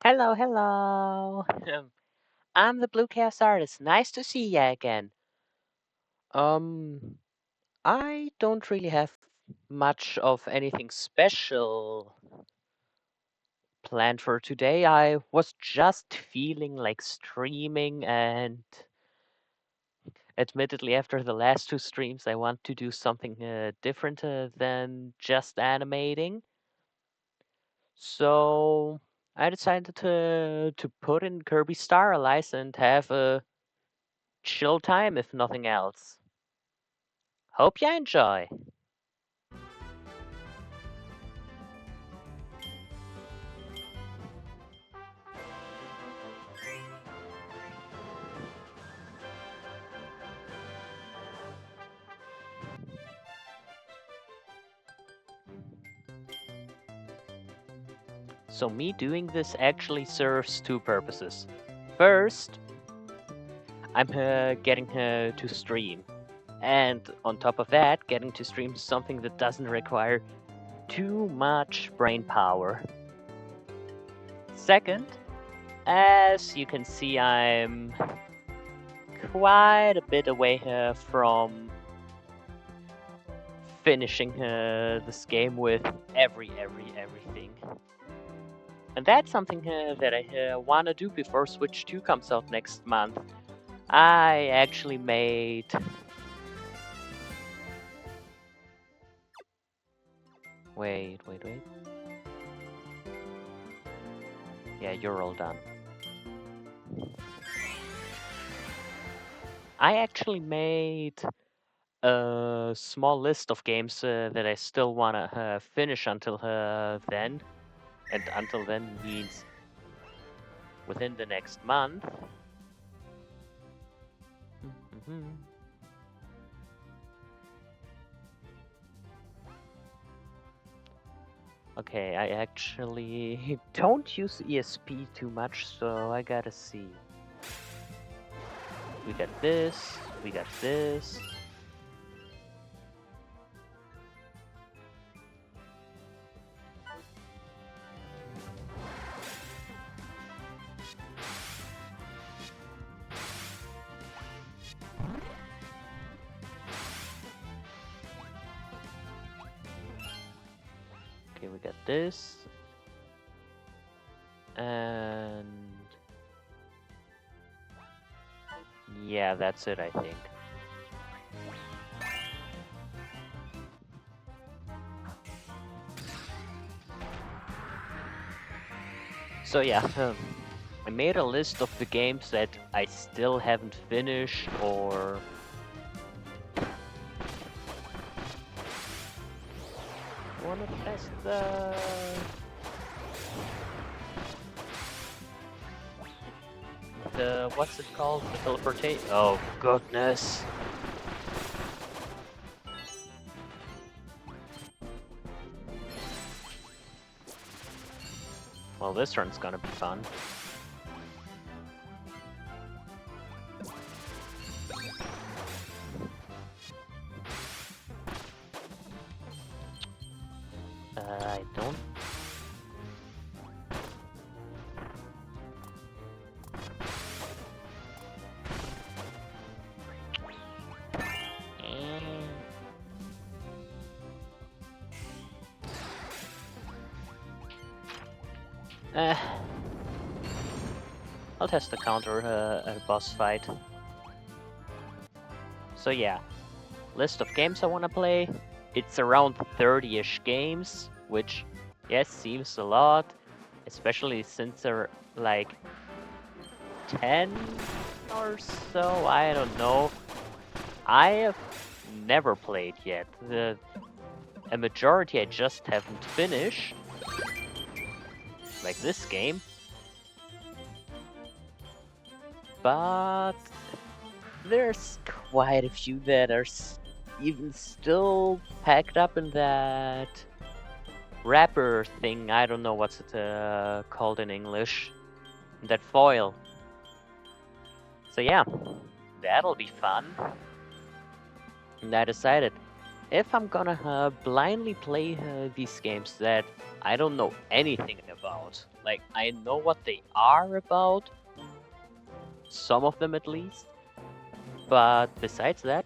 Hello, hello. I'm the Blue Chaos Artist. Nice to see ya again. Um, I don't really have much of anything special planned for today. I was just feeling like streaming, and admittedly, after the last two streams, I want to do something different than just animating. So I decided to put in Kirby Star Allies and have a chill time, if nothing else. Hope you enjoy. So me doing this actually serves two purposes. First, I'm getting to stream. And on top of that, getting to stream something that doesn't require too much brain power. Second, as you can see, I'm quite a bit away from finishing this game with everything. And that's something that I want to do before Switch 2 comes out next month. I actually made. Wait. Yeah, you're all done. I actually made a small list of games that I still want to finish until then. And until then means within the next month. Mhm. Okay, I actually don't use ESP too much, so I gotta see. We got this, we got this. Okay, we got this. And yeah, that's it, I think. So yeah, I made a list of the games that I still haven't finished or wanna test the what's it called? The teleportation. Oh goodness. Well, this run's gonna be fun. I don't. Eh. I'll test the counter at a boss fight. So yeah, list of games I wanna play. It's around 30-ish games, which yes seems a lot, especially since there are like 10 or so. I don't know. I have never played yet. A majority I just haven't finished, like this game. But there's quite a few that are even still packed up in that wrapper thing. I don't know what's it called in English. That foil. So yeah, that'll be fun. And I decided if I'm gonna blindly play these games that I don't know anything about, like I know what they are about, some of them at least, but besides that,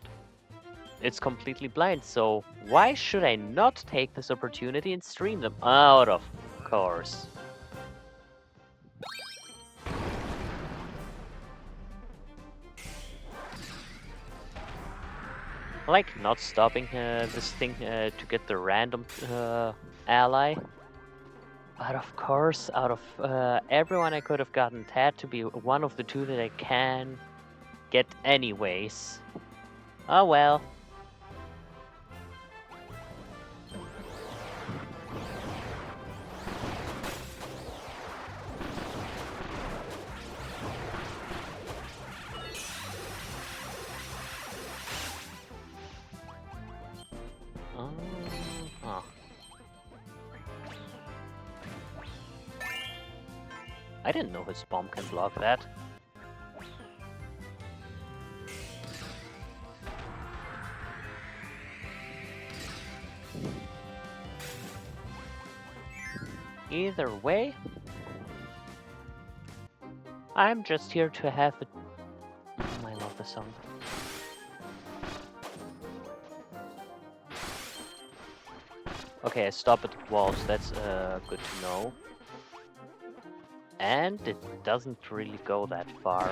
it's completely blind. So why should I not take this opportunity and stream them? Out of course. Like not stopping this thing to get the random ally. But of course, out of everyone I could have gotten, it had to be one of the two that I can get anyways. Oh well. Huh. I didn't know his bomb can block that. Either way, I'm just here to have it. I love the song. Okay, I stop at the walls, that's good to know. And it doesn't really go that far.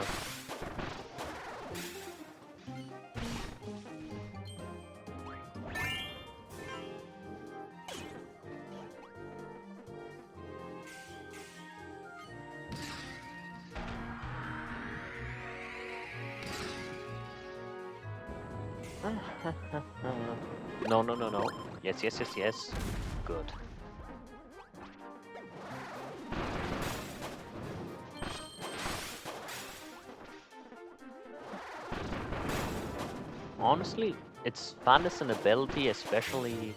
No, no, no, no. Yes, yes, yes, yes. Good. Honestly, it's fun as an ability, especially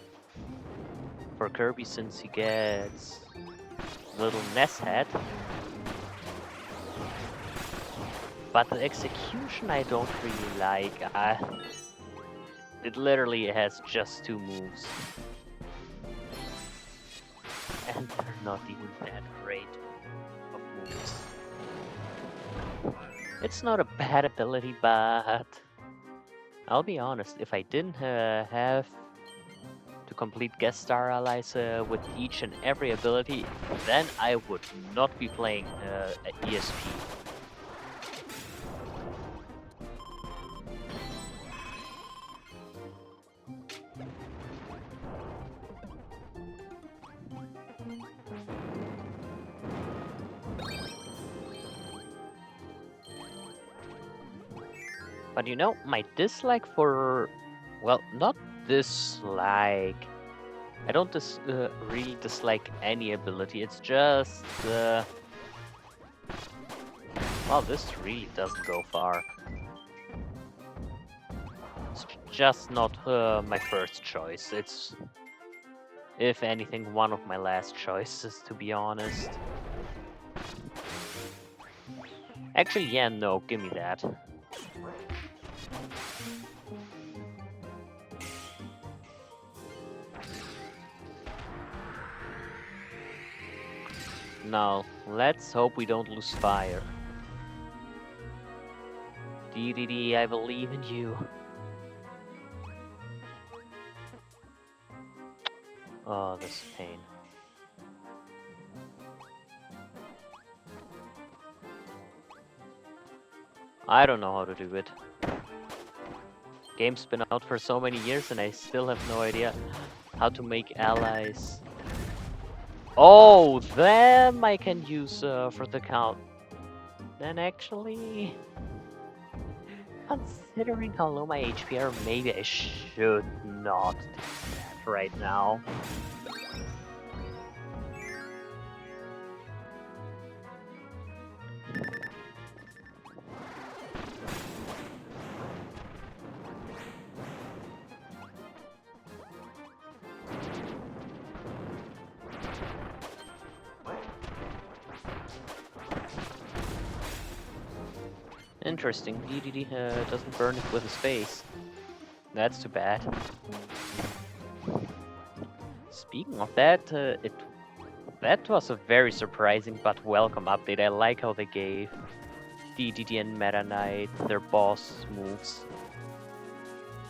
for Kirby since he gets little Ness head. But the execution I don't really like. It literally has just 2 moves. And they're not even that great of moves. It's not a bad ability, but I'll be honest, if I didn't have to complete guest star allies with each and every ability, then I would not be playing ESP. But you know, my dislike for... Well, not dislike. I don't really dislike any ability. It's just... Well, this really doesn't go far. It's just not my first choice. It's, if anything, one of my last choices, to be honest. Actually, yeah, no, give me that. Now, let's hope we don't lose fire. DDD, I believe in you. Oh, this pain. I don't know how to do it. Game's been out for so many years and I still have no idea how to make allies. Oh, them I can use for the count. Then actually, considering how low my HP are, maybe I should not do that right now. Interesting, DDD doesn't burn it with his face. That's too bad. speaking of that, that was a very surprising but welcome update. I like how they gave DDD and Meta Knight their boss moves.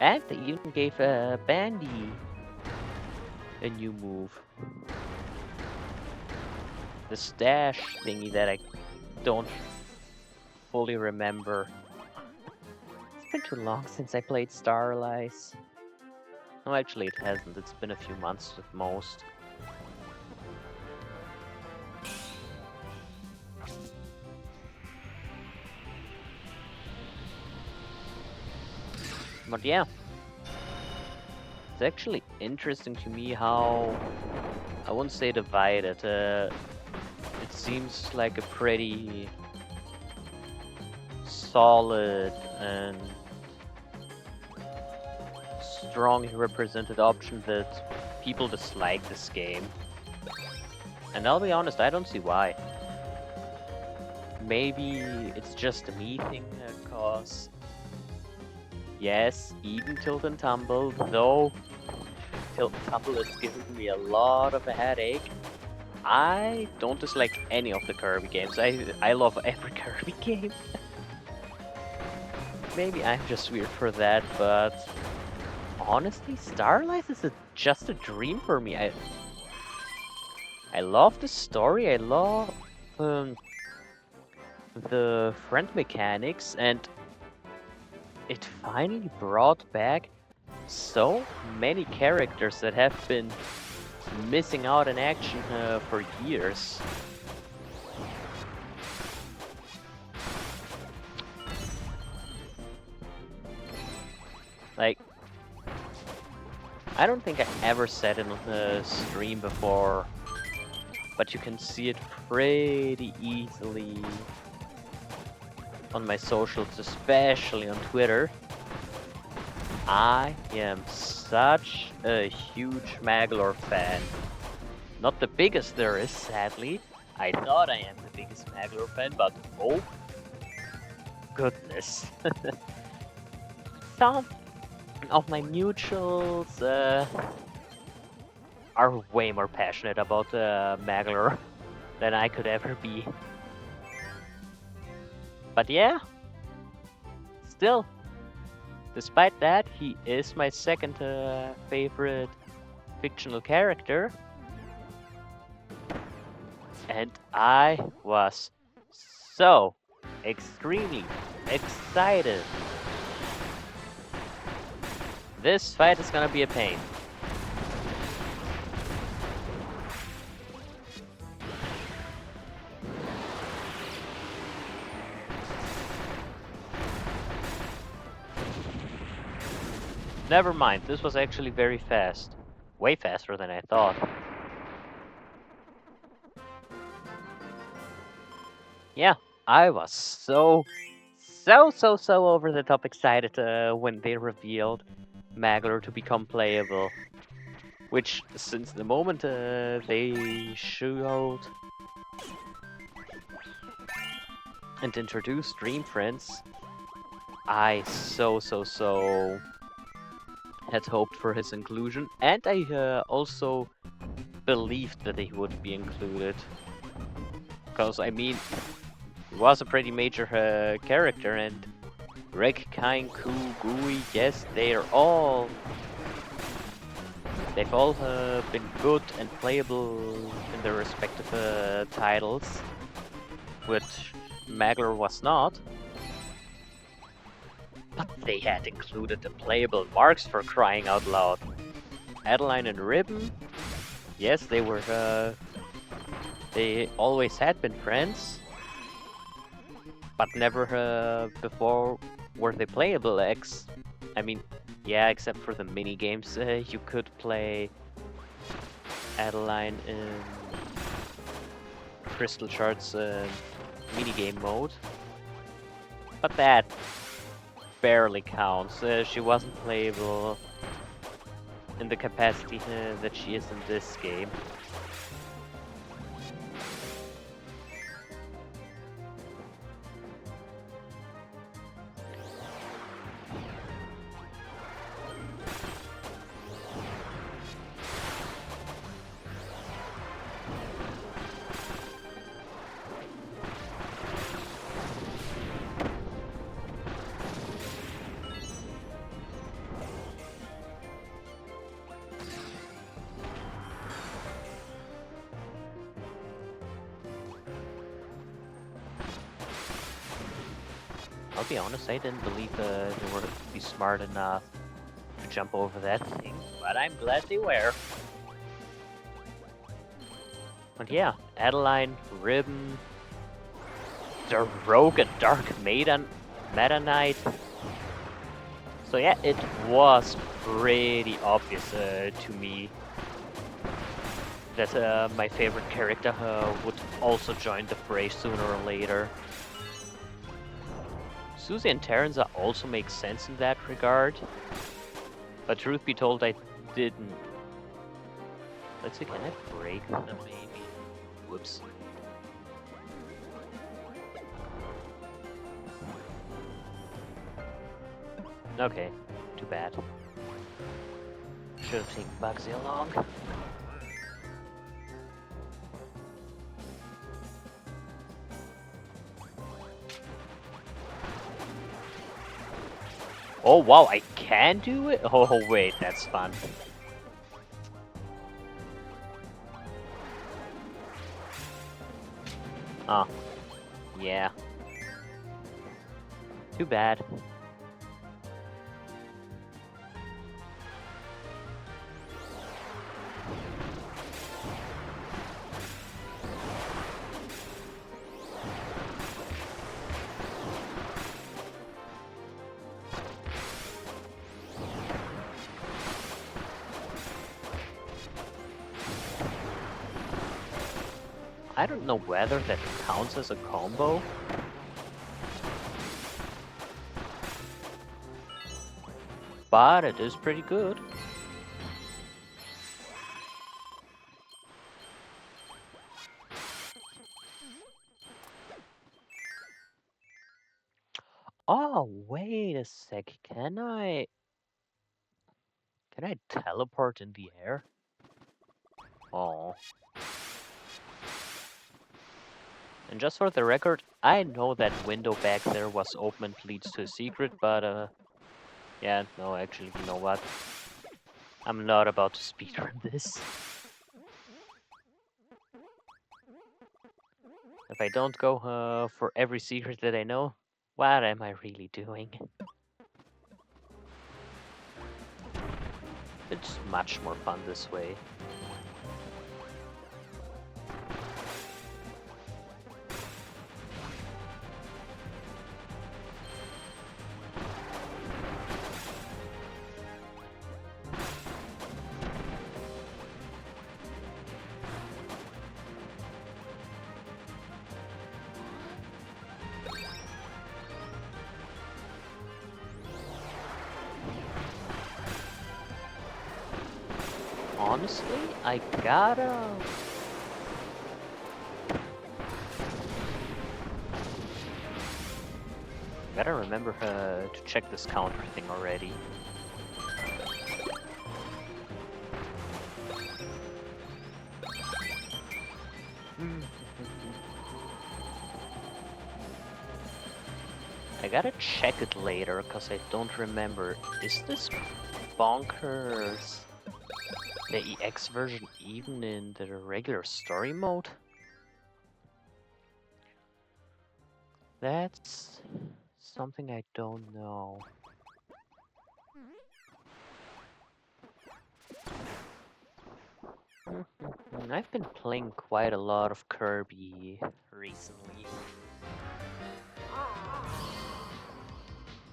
And they even gave Bandy a new move. The stash thingy that I don't fully remember. It's been too long since I played Starlight. No, actually it hasn't. It's been a few months at most. But yeah. It's actually interesting to me how, I wouldn't say divided, it seems like a pretty solid and strongly represented option that people dislike this game. And I'll be honest, I don't see why. Maybe it's just a me thing, cause yes, even Tilt and Tumble, though Tilt and Tumble is giving me a lot of a headache. I don't dislike any of the Kirby games. I love every Kirby game. Maybe I'm just weird for that, but honestly, Starlight is just a dream for me. I love the story. I love the friend mechanics, and it finally brought back so many characters that have been missing out in action for years. Like, I don't think I ever said it on the stream before, but you can see it pretty easily on my socials, especially on Twitter. I am such a huge Maglor fan. Not the biggest there is, sadly. I thought I am the biggest Maglor fan, but oh goodness. Some of my mutuals are way more passionate about Maglor than I could ever be. But yeah, still, despite that, he is my second favorite fictional character. And I was so extremely excited. This fight is gonna be a pain. Never mind, this was actually very fast. Way faster than I thought. Yeah, I was so over the top excited when they revealed Maglor to become playable. Which, since the moment they showed and introduced Dream Friends, I so had hoped for his inclusion, and I also believed that he would be included. Because, I mean, he was a pretty major character, and Rick, Kain, Ku, Gui, yes, they've all been good and playable in their respective titles, which Maglor was not. But they had included the playable marks, for crying out loud. Adeline and Ribbon, yes, they were, they always had been friends, but never before were they playable. I mean, yeah, except for the mini games, you could play Adeline in Crystal Shards minigame mode, but that barely counts. She wasn't playable in the capacity that she is in this game. I'll be honest, I didn't believe they were be smart enough to jump over that thing, but I'm glad they were. But yeah, Adeline, Ribbon, the Rogue and Dark Meta Knight. So yeah, it was pretty obvious to me that my favorite character would also join the fray sooner or later. Susie and Terrence also make sense in that regard, but truth be told, I didn't. Let's see, can I break them maybe? Whoops. Okay, too bad. Should have taken Bugsy along. Oh wow, I can do it? Oh wait, that's fun. Oh, yeah. Too bad. I don't know whether that counts as a combo. But it is pretty good. Oh, wait a sec. Can I teleport in the air? Oh. And just for the record, I know that window back there was open and leads to a secret, but yeah, no, actually, you know what? I'm not about to speedrun this. If I don't go for every secret that I know, what am I really doing? It's much more fun this way. Honestly, I gotta remember to check this counter thing already. I gotta check it later, because I don't remember. Is this bonkers the EX version even in the regular story mode? That's something I don't know. I've been playing quite a lot of Kirby recently.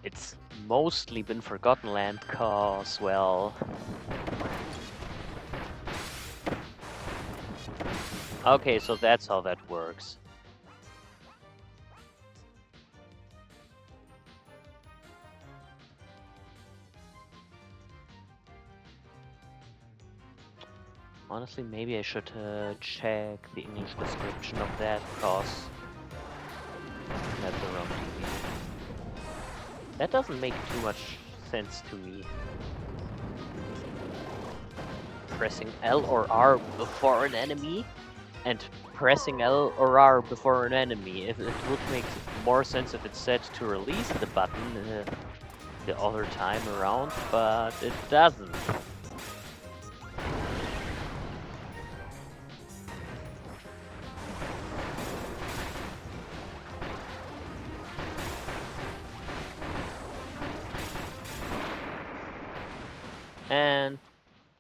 It's mostly been Forgotten Land cause, well... Okay, so that's how that works. Honestly, maybe I should check the English description of that, cause that's the wrong TV. That doesn't make too much sense to me. Pressing L or R before an enemy, and pressing L or R before an enemy. It would make more sense if it said to release the button the other time around, but it doesn't.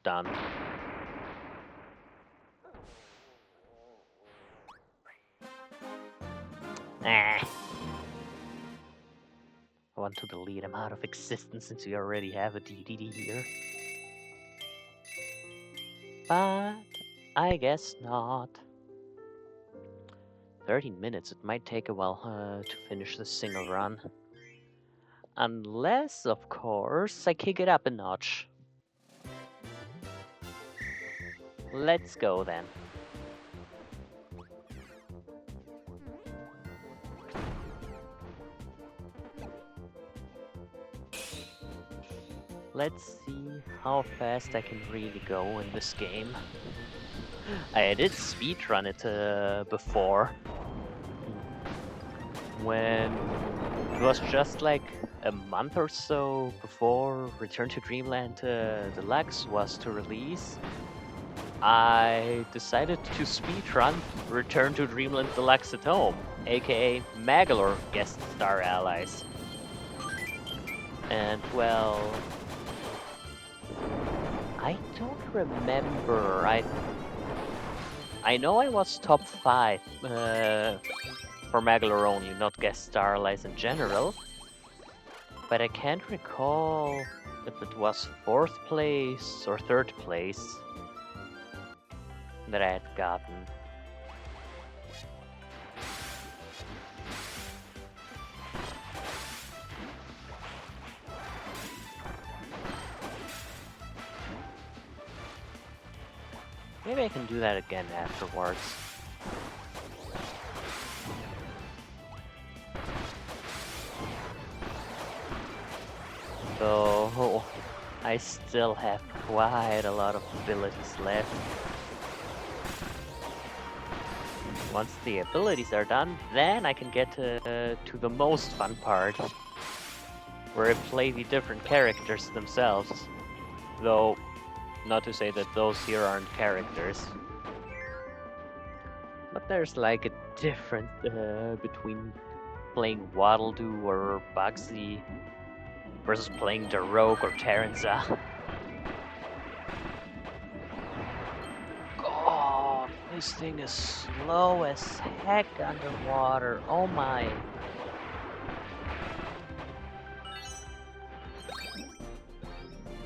done. I want to delete him out of existence since we already have a DDD here. But I guess not. 13 minutes, it might take a while to finish the single run. Unless, of course, I kick it up a notch. Let's go then. Let's see how fast I can really go in this game. I did speedrun it before. When it was just like a month or so before Return to Dreamland Deluxe was to release, I decided to speedrun Return to Dreamland Deluxe at home, aka Magalore Guest Star Allies. And well, I don't remember. I know I was top 5 for Magalore only, not Guest Star Allies in general. But I can't recall if it was 4th place or 3rd place that I had gotten. Maybe I can do that again afterwards. So I still have quite a lot of abilities left. Once the abilities are done, then I can get to the most fun part, where I play the different characters themselves. Though, not to say that those here aren't characters. But there's like a difference between playing Waddle-Doo or Bugsy versus playing the Rogue or Terranza. God, this thing is slow as heck underwater. Oh my.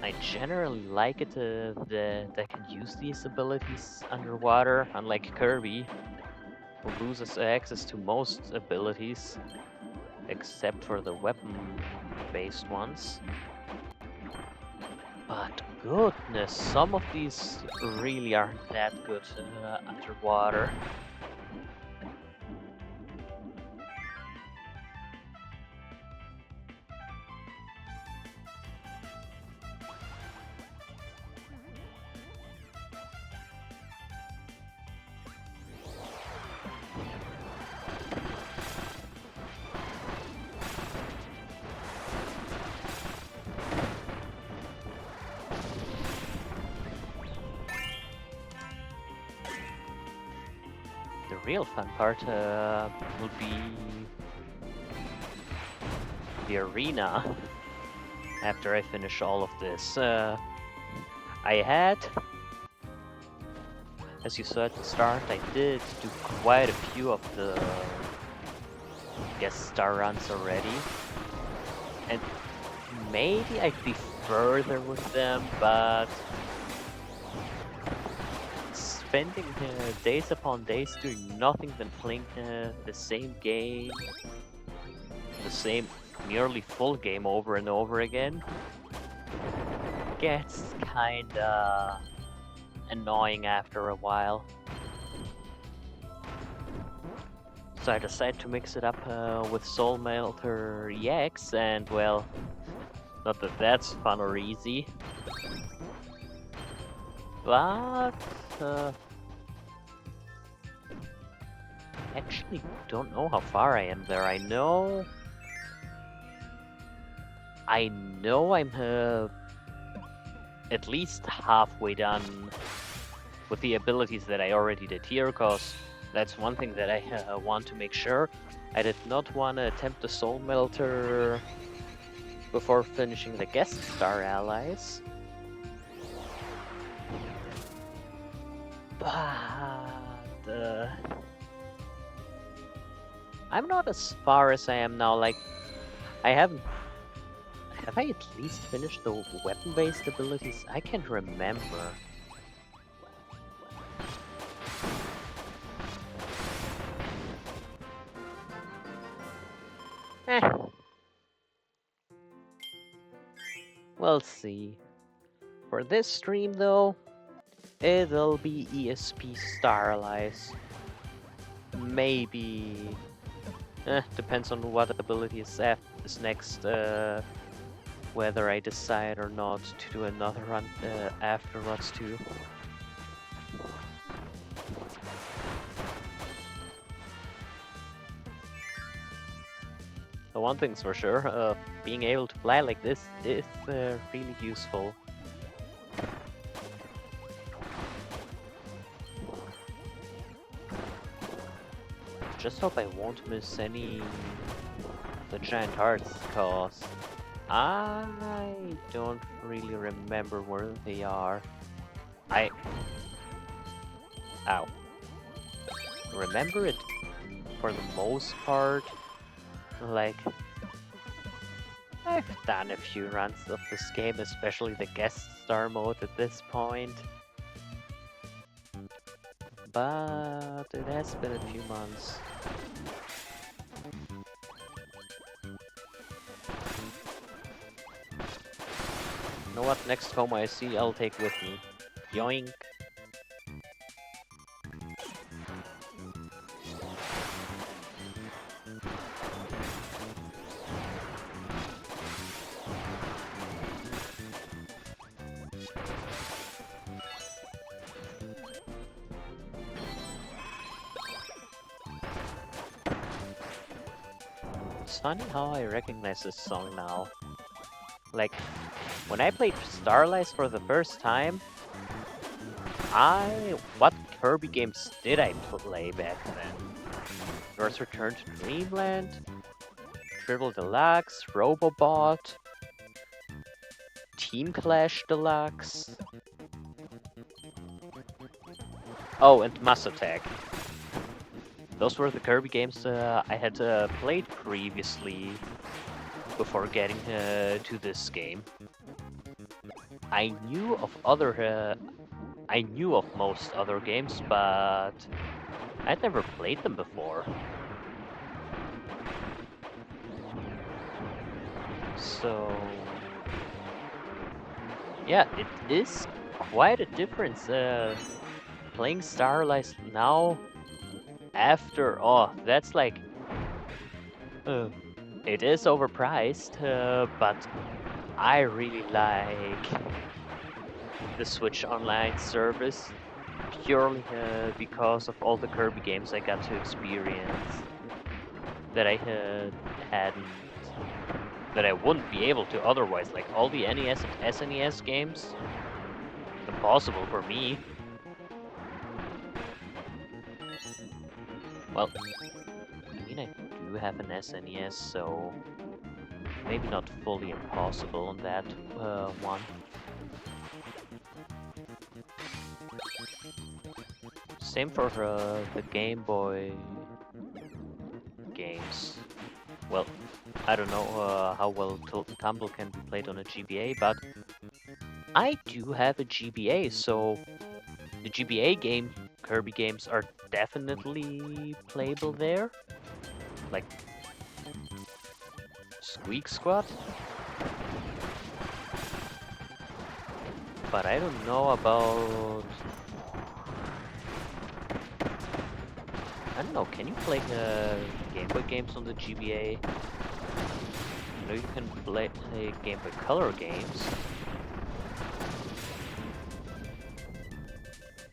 I generally like it that I can use these abilities underwater, unlike Kirby, who loses access to most abilities, except for the weapon-based ones. But goodness, some of these really aren't that good underwater. The real fun part will be the arena after I finish all of this. I had, as you saw at the start, I did do quite a few of the guest star runs already. And maybe I'd be further with them, but spending days upon days doing nothing than playing the same game, the same nearly full game over and over again, gets kinda annoying after a while. So I decided to mix it up with Soul Melter EX, and well, not that that's fun or easy, but actually don't know how far I am there. I know I'm at least halfway done with the abilities that I already did here, cause that's one thing that I want to make sure. I did not want to attempt the Soul Melter before finishing the guest star allies. But I'm not as far as I am now. Like, I haven't. Have I at least finished the weapon-based abilities? I can't remember. Eh. We'll see. For this stream, though, it'll be ESP Starlight. Maybe. Depends on what ability is next. Whether I decide or not to do another run afterwards too. So one thing's for sure, being able to fly like this is really useful. Just hope I won't miss any of the giant hearts, cause I don't really remember where they are. I remember it for the most part. Like, I've done a few runs of this game, especially the guest star mode at this point. But it has been a few months. You know what? Next home I see, I'll take with me. Yoink! It's funny how I recognize this song now. Like, when I played Starlight for the first time, what Kirby games did I play back then? First Return to Dreamland, Triple Deluxe, Robobot, Team Clash Deluxe. Oh, and Mass Attack. Those were the Kirby games I had played previously before getting to this game. I knew of most other games, but I'd never played them before. So yeah, it is quite a difference playing Starlight now after, that's like, it is overpriced, but I really like the Switch Online service purely because of all the Kirby games I got to experience that I hadn't, that I wouldn't be able to otherwise. Like all the NES and SNES games, impossible for me. Well, I mean, I do have an SNES, so maybe not fully impossible on that one. Same for the Game Boy games. Well, I don't know how well Tilt and Tumble can be played on a GBA, but I do have a GBA, so the GBA Kirby games are definitely playable there. Like Squeak Squad. But I don't know about... I don't know, can you play Game Boy games on the GBA? I know you can play Game Boy Color games.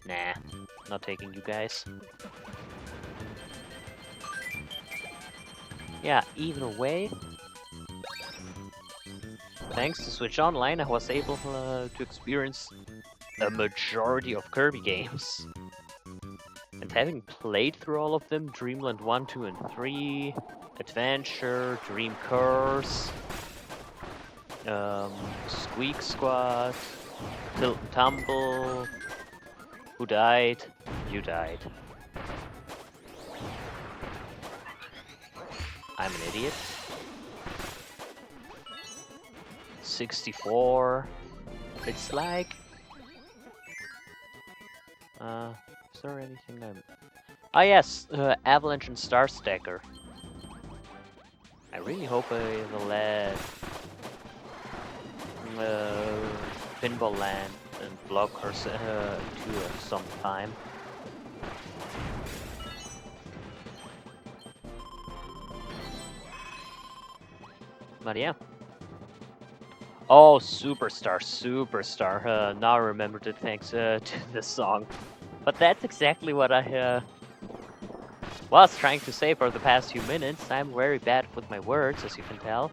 Nah, not taking you guys. Yeah, either way, thanks to Switch Online, I was able to experience a majority of Kirby games. And having played through all of them, Dreamland 1, 2, and 3, Adventure, Dream Course, Squeak Squad, Tilt and Tumble, Who died? You died. I'm an idiot. 64. It's like... is there anything I'm... Ah yes, Avalanche and Star Stacker. I really hope I will let Pinball Land and Blockers to some time. But yeah. Oh, Superstar, Superstar. Now I remembered it thanks to this song. But that's exactly what I was trying to say for the past few minutes. I'm very bad with my words, as you can tell.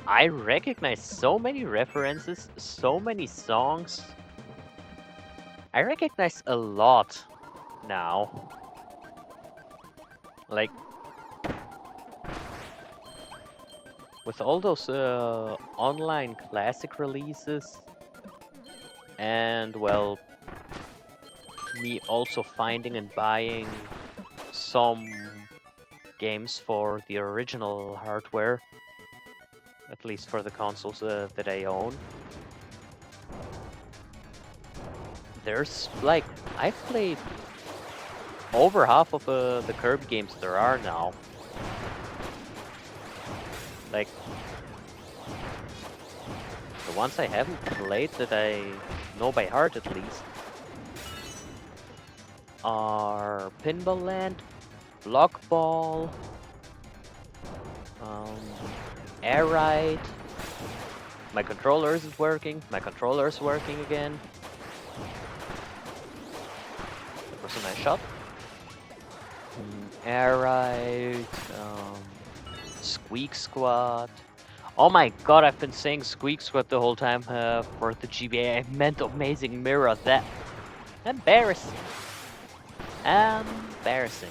I recognize so many references, so many songs. I recognize a lot now. Like, with all those online classic releases, and well, me also finding and buying some games for the original hardware, at least for the consoles that I own. There's like, I've played over half of the Kirby games there are now. Like, the ones I haven't played that I know by heart at least are Pinball Land, Block Ball, Air Ride. My controller isn't working. My controller's working again. That was a nice shot. Air Ride, Squeak Squad. Oh my god, I've been saying Squeak Squad the whole time for the GBA. I meant Amazing Mirror. That embarrassing. Embarrassing.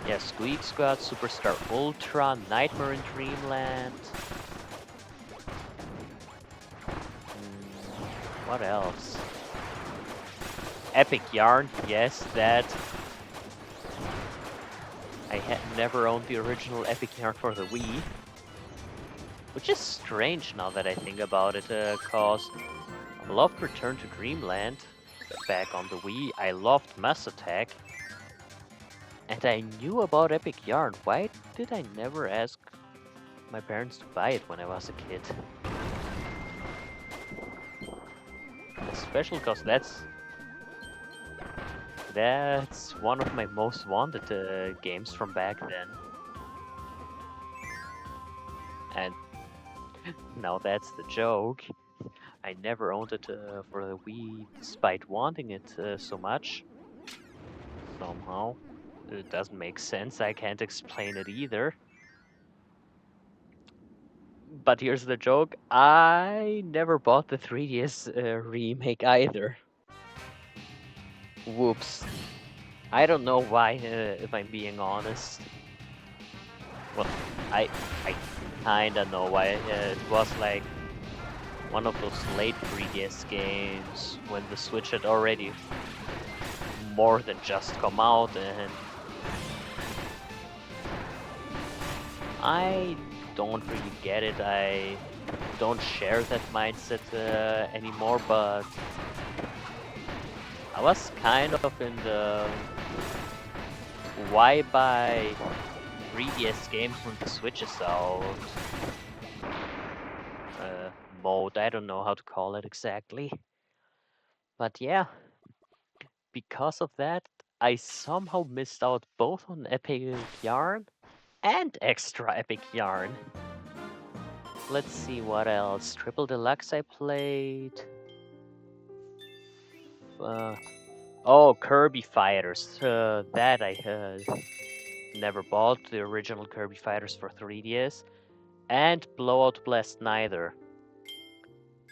Yeah, Squeak Squad, Superstar Ultra, Nightmare in Dreamland. What else? Epic Yarn, yes, that. I had never owned the original Epic Yarn for the Wii. Which is strange now that I think about it, cause I loved Return to Dreamland back on the Wii. I loved Mass Attack. And I knew about Epic Yarn. Why did I never ask my parents to buy it when I was a kid? Especially cause that's one of my most wanted games from back then. And now that's the joke. I never owned it for the Wii, despite wanting it so much. Somehow. It doesn't make sense, I can't explain it either. But here's the joke, I never bought the 3DS remake either. Whoops. I don't know why, if I'm being honest. Well, I kinda know why. It was like one of those late 3DS games when the Switch had already more than just come out, and I don't really get it. I don't share that mindset anymore, but I was kind of in the why buy 3DS games when the Switch is out mode. I don't know how to call it exactly. But yeah, because of that, I somehow missed out both on Epic Yarn and Extra Epic Yarn. Let's see what else. Triple Deluxe I played. Oh, Kirby Fighters. That I never bought. The original Kirby Fighters for 3DS. And Blowout Blast neither.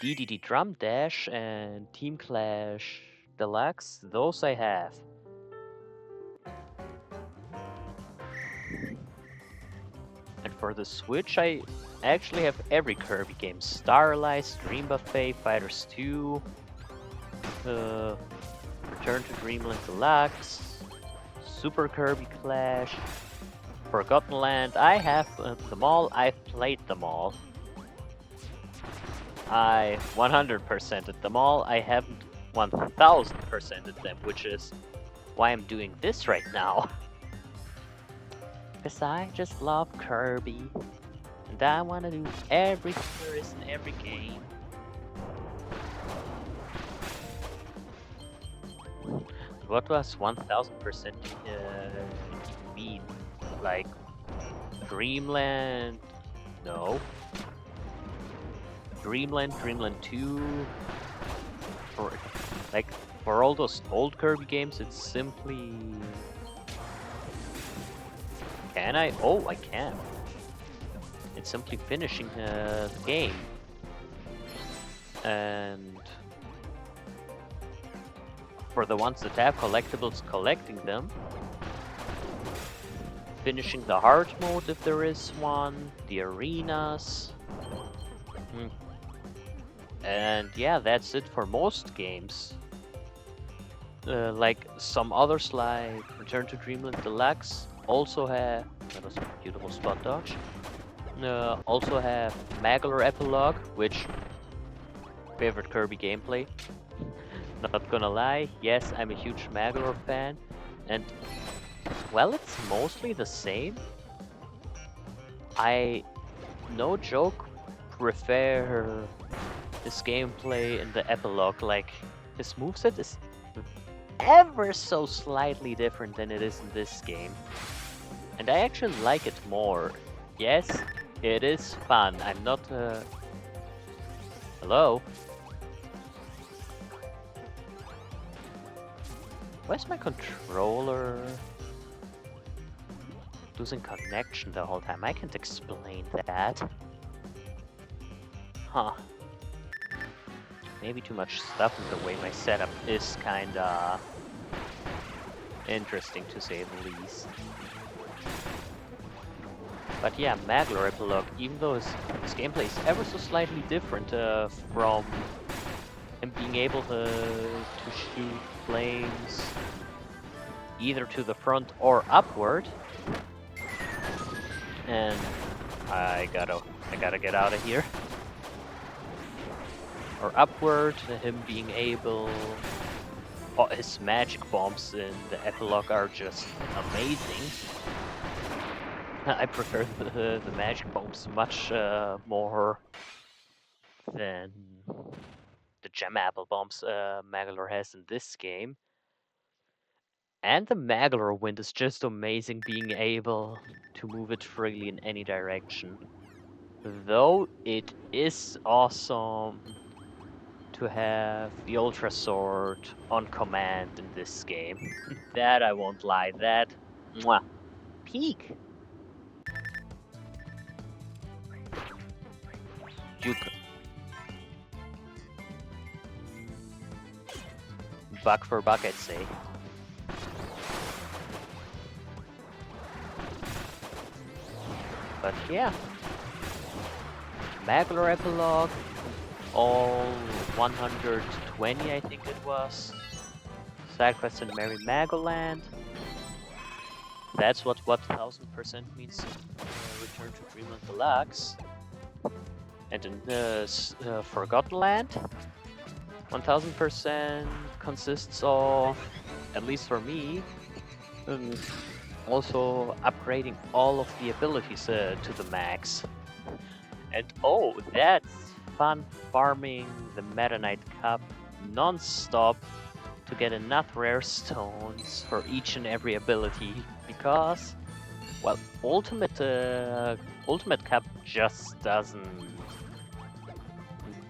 DDD Drum Dash and Team Clash Deluxe, those I have. And for the Switch, I actually have every Kirby game. Starlight, Dream Buffet, Fighters 2, Return to Dreamland Deluxe, Super Kirby Clash, Forgotten Land. I have them all. I've played them all. I 100%ed them all. I haven't 1000%ed them, which is why I'm doing this right now. Because I just love Kirby. And I want to do everything there is in every game. What was 1000% mean? Like Dreamland? No. Dreamland, Dreamland 2. For all those old Kirby games, it's simply... Can I? Oh, I can. It's simply finishing the game. And for the ones that have collectibles, collecting them. Finishing the hard mode if there is one. The arenas. And yeah, that's it for most games. Like some others, like Return to Dreamland Deluxe, also have... That was a beautiful spot dodge. Also have Magolor Epilogue, which... Favorite Kirby gameplay. Not gonna lie, yes, I'm a huge Magolor fan. And... well, it's mostly the same. I... no joke, prefer his gameplay in the Epilogue. Like, his moveset is ever so slightly different than it is in this game. And I actually like it more. Yes, it is fun. I'm not Hello? Where's my controller? Losing connection the whole time. I can't explain that. Huh. Maybe too much stuff in the way my setup is kinda interesting to say the least. But yeah, Magolor Epilogue, even though his gameplay is ever so slightly different from him being able to shoot flames either to the front or upward. And I gotta get out of here. Or upward, him being able... Oh, his magic bombs in the Epilogue are just amazing. I prefer the magic bombs much more than the gem apple bombs Magolor has in this game. And the Magolor wind is just amazing, being able to move it freely in any direction. Though it is awesome to have the Ultra Sword on command in this game. That I won't lie, that... Mwah. Peak! Buck for buck, I'd say. But yeah. Magolor Epilogue, all 120 I think it was. Side quests in Merry Magoland. That's what 1000% means in Return to Dreamland Deluxe. And in Forgotten Land, 1000% consists of, at least for me, also upgrading all of the abilities to the max. And oh, that's fun, farming the Meta Knight Cup non-stop to get enough rare stones for each and every ability, because, well, Ultimate Cup just doesn't...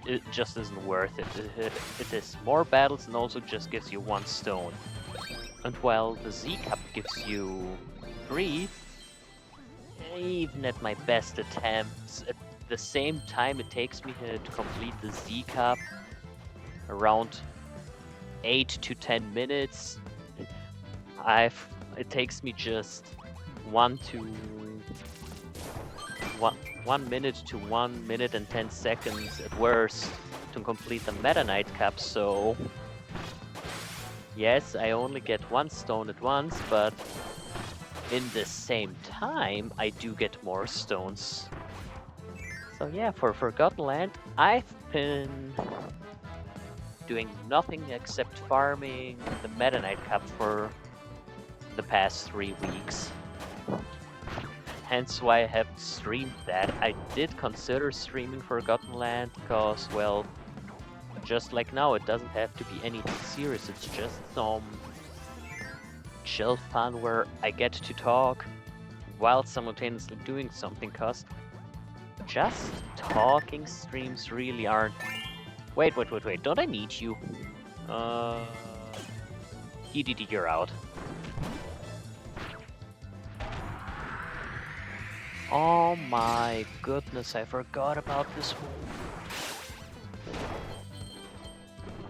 It just isn't worth it. It is more battles and also just gives you 1 stone. And while the Z Cup gives you 3, even at my best attempts, at the same time it takes me to complete the Z Cup, around 8 to 10 minutes, it takes me just 1 to 1 minute to 1 minute and 10 seconds at worst to complete the Meta Knight Cup, so yes, I only get 1 stone at once, but in the same time, I do get more stones. So yeah, for Forgotten Land, I've been doing nothing except farming the Meta Knight Cup for the past 3 weeks. Hence why I haven't streamed that. I did consider streaming Forgotten Land because, well, just like now, it doesn't have to be anything serious. It's just some chill fun where I get to talk while simultaneously doing something, cause just talking streams really aren't... Wait, don't I need you? EDD, you're out. Oh my goodness, I forgot about this move.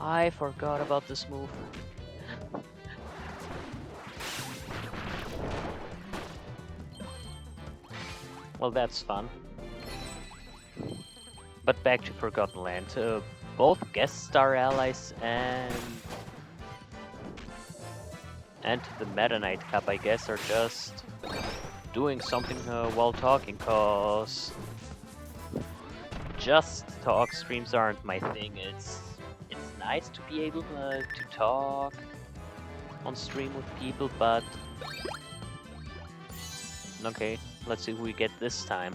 I forgot about this move. Well, that's fun. But back to Forgotten Land. Both guest star allies and the Meta Knight Cup, I guess, are just doing something while talking, cause just talk streams aren't my thing. It's nice to be able to talk on stream with people, but okay, let's see who we get this time.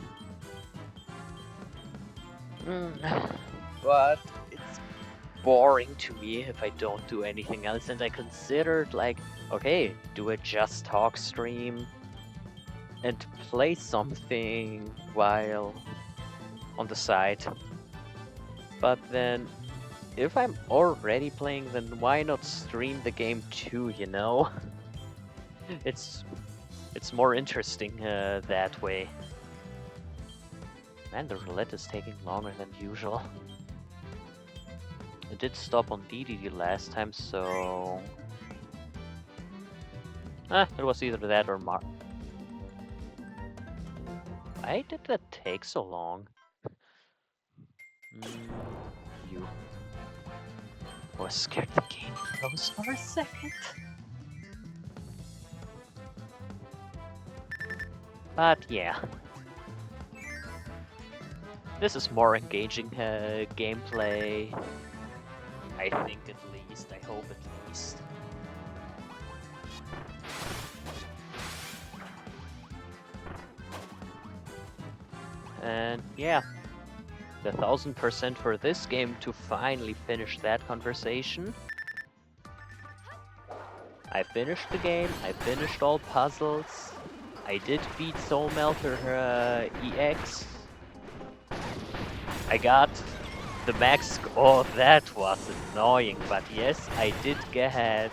But it's boring to me if I don't do anything else, and I considered like, okay, do a just talk stream and play something while on the side. But then, if I'm already playing, then why not stream the game too, you know? It's more interesting that way. Man, the roulette is taking longer than usual. It did stop on DDD last time, so... it was either that or Mar... Why did that take so long? You... I was scared the game froze for a second. But yeah. This is more engaging gameplay. I think at least, I hope at least. And yeah, the 1000% for this game to finally finish that conversation. I finished the game, I finished all puzzles, I did beat Soul Melter EX. I got the max... Oh, that was annoying, but yes, I did get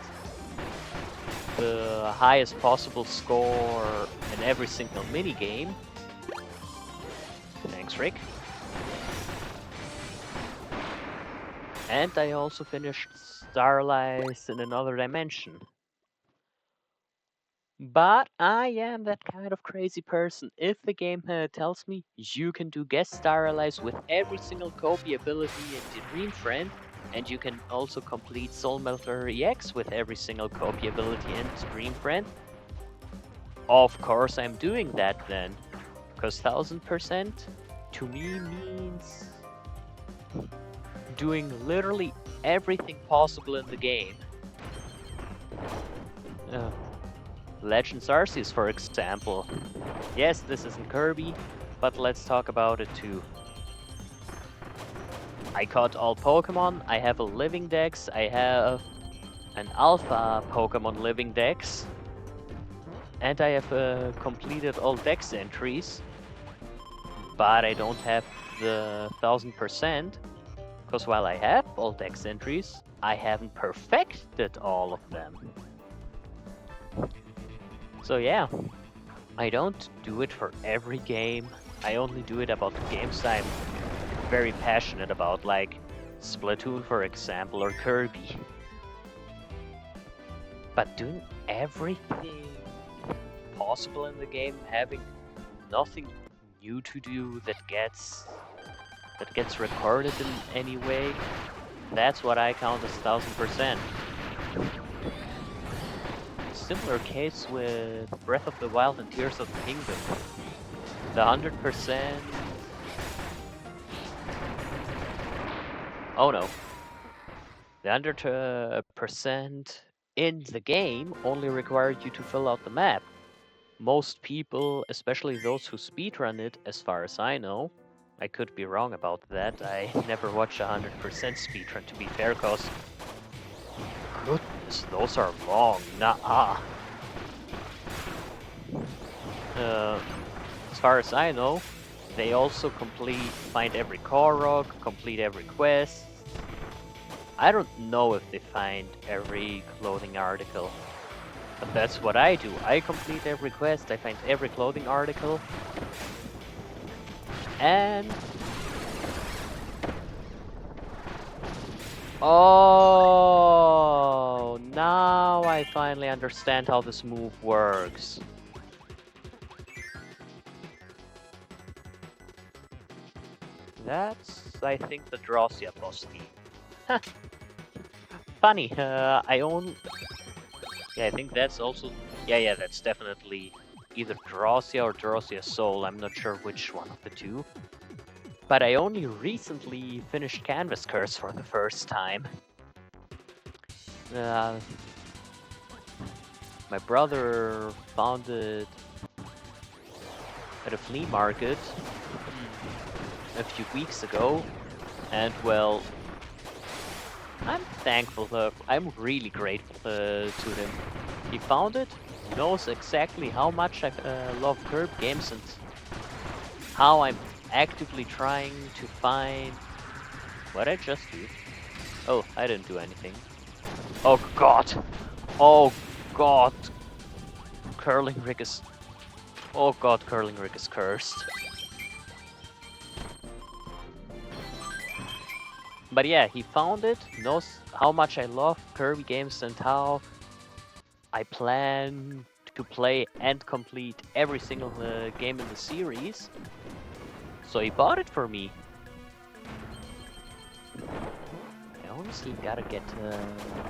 the highest possible score in every single minigame. Thanks, Rick. And I also finished Starlight in Another Dimension. But I am that kind of crazy person. If the game tells me you can do guest star allies with every single copy ability in the Dream Friend, and you can also complete Soul Melter EX with every single copy ability in Dream Friend, of course I'm doing that then. Because 1000% to me means doing literally everything possible in the game. Legends Arceus, for example. Yes, this isn't Kirby, but let's talk about it too. I caught all Pokemon, I have a living dex, I have an alpha Pokemon living dex, and I have completed all dex entries, but I don't have the 1000%, because while I have all dex entries, I haven't perfected all of them. So yeah, I don't do it for every game. I only do it about the games I'm very passionate about, like Splatoon, for example, or Kirby. But doing everything possible in the game, having nothing new to do that gets recorded in any way, that's what I count as 1000%. Similar case with Breath of the Wild and Tears of the Kingdom. The 100%. Oh no. The 100% in the game only required you to fill out the map. Most people, especially those who speedrun it, as far as I know, I could be wrong about that. I never watched a 100% speedrun, to be fair, cause goodness, those are long. Nah. As far as I know, they also find every Korok, complete every quest. I don't know if they find every clothing article, but that's what I do. I complete every quest, I find every clothing article, and... Oh, now I finally understand how this move works. That's, I think, the Drossia boss team. Funny, I own... Yeah, I think that's also... Yeah, that's definitely either Drossia or Drossia Soul. I'm not sure which one of the two. But I only recently finished Canvas Curse for the first time. My brother found it at a flea market a few weeks ago, and well, I'm thankful. I'm really grateful to him. He found it, knows exactly how much I love Kirby games and how I'm actively trying to find... What I just do? Oh, I didn't do anything. Oh god! Oh god! Curling Rick is... Oh god, Curling Rick is cursed. But yeah, he found it, knows how much I love Kirby games and how I plan to play and complete every single game in the series. So he bought it for me. I honestly gotta get